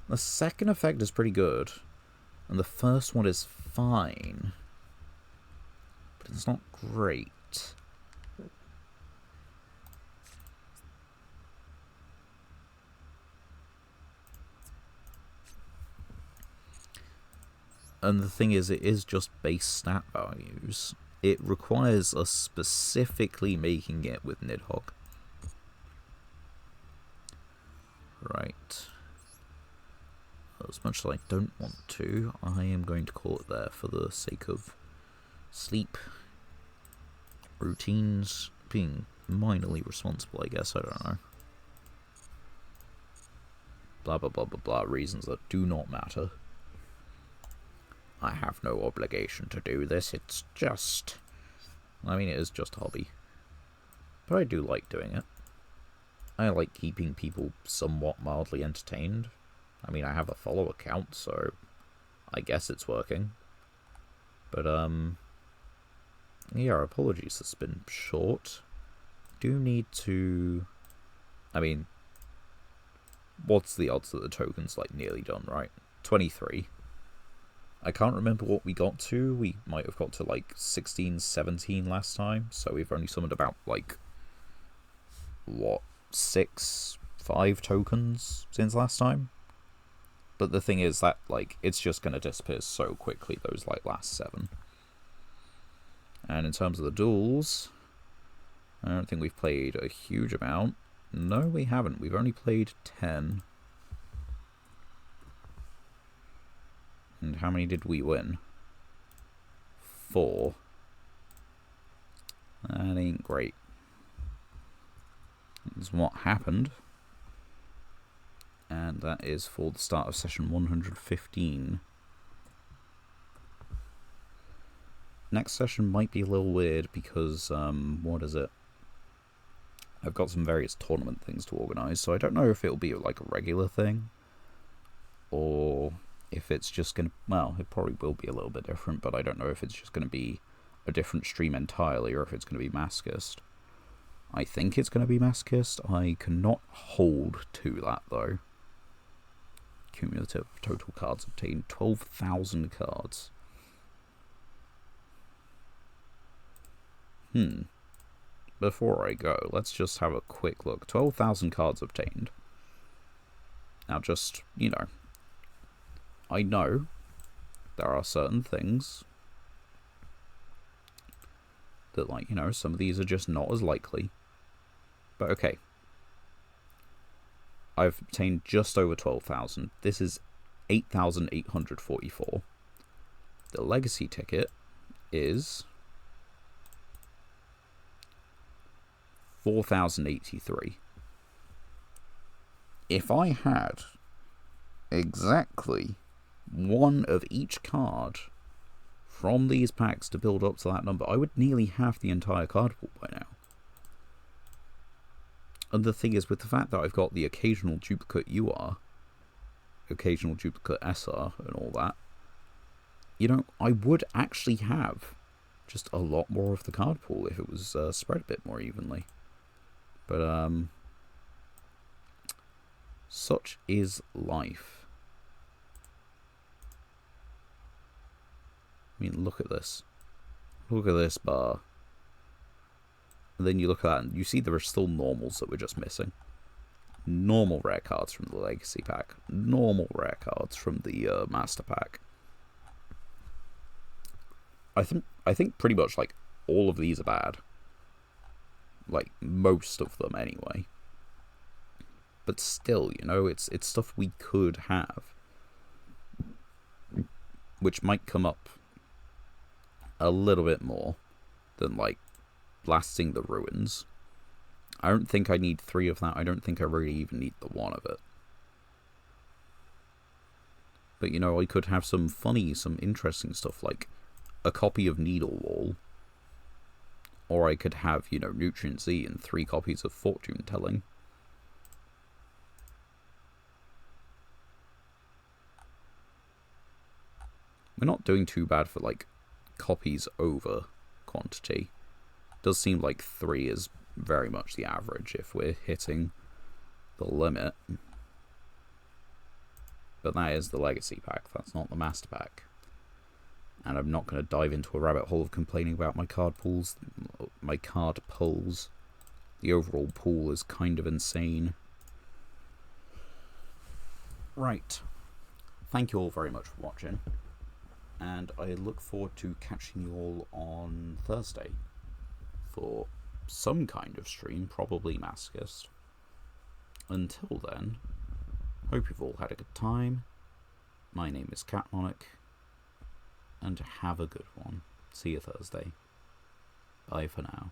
The second effect is pretty good, and the first one is fine, but it's not great. And the thing is, it is just base stat values. It requires us specifically making it with Nidhogg. Right. As much as I don't want to, I am going to call it there for the sake of sleep, routines, being minorly responsible, I guess, I don't know. Blah blah blah blah blah, reasons that do not matter. I have no obligation to do this, it's just... I mean, it is just a hobby. But I do like doing it. I like keeping people somewhat mildly entertained. I mean, I have a follow account, so I guess it's working. But, yeah, apologies, it's been short. Do need to... I mean, what's the odds that the token's, like, nearly done, right? 23. I can't remember what we got to. We might have got to, like, 16, 17 last time, so we've only summoned about, like, what, 5 tokens since last time? But the thing is that, like, it's just going to disappear so quickly, those, like, last 7. And in terms of the duels, I don't think we've played a huge amount. No, we haven't. We've only played 10. And how many did we win? 4. That ain't great. That's what happened. And that is for the start of session 115. Next session might be a little weird because, what is it? I've got some various tournament things to organise, so I don't know if it'll be like a regular thing, or if it's just going to, well, it probably will be a little bit different, but I don't know if it's just going to be a different stream entirely, or if it's going to be Masochist. I think it's going to be Masochist. I cannot hold to that, though. Cumulative total cards obtained, 12,000 cards. Before I go, let's just have a quick look. 12,000 cards obtained. Now just, you know, I know there are certain things that, like, you know, some of these are just not as likely. But okay. I've obtained just over 12,000. This is 8,844. The legacy ticket is 4,083. If I had exactly one of each card from these packs to build up to that number, I would nearly have the entire card pool by now. And the thing is, with the fact that I've got the occasional duplicate UR, occasional duplicate SR, and all that, you know, I would actually have just a lot more of the card pool if it was spread a bit more evenly. But, such is life. I mean, look at this. Look at this bar. And then you look at that and you see there are still normals that we're just missing. Normal rare cards from the Legacy pack. Normal rare cards from the Master pack. I think pretty much, like, all of these are bad. Like, most of them anyway. But still, you know, it's stuff we could have. Which might come up a little bit more than, like, blasting the ruins. I don't think I need 3 of that. I don't think I really even need the 1 of it. But, you know, I could have some funny, some interesting stuff, like a copy of Needle Wall. Or I could have, you know, Nutrient Z and 3 copies of Fortune Telling. We're not doing too bad for, like, copies over quantity. Does seem like 3 is very much the average if we're hitting the limit. But that is the Legacy pack, that's not the Master pack. And I'm not going to dive into a rabbit hole of complaining about my card pools. My card pulls. The overall pool is kind of insane. Right. Thank you all very much for watching. And I look forward to catching you all on Thursday for some kind of stream, probably Masochist. Until then, hope you've all had a good time. My name is Catmonic, and have a good one. See you Thursday. Bye for now.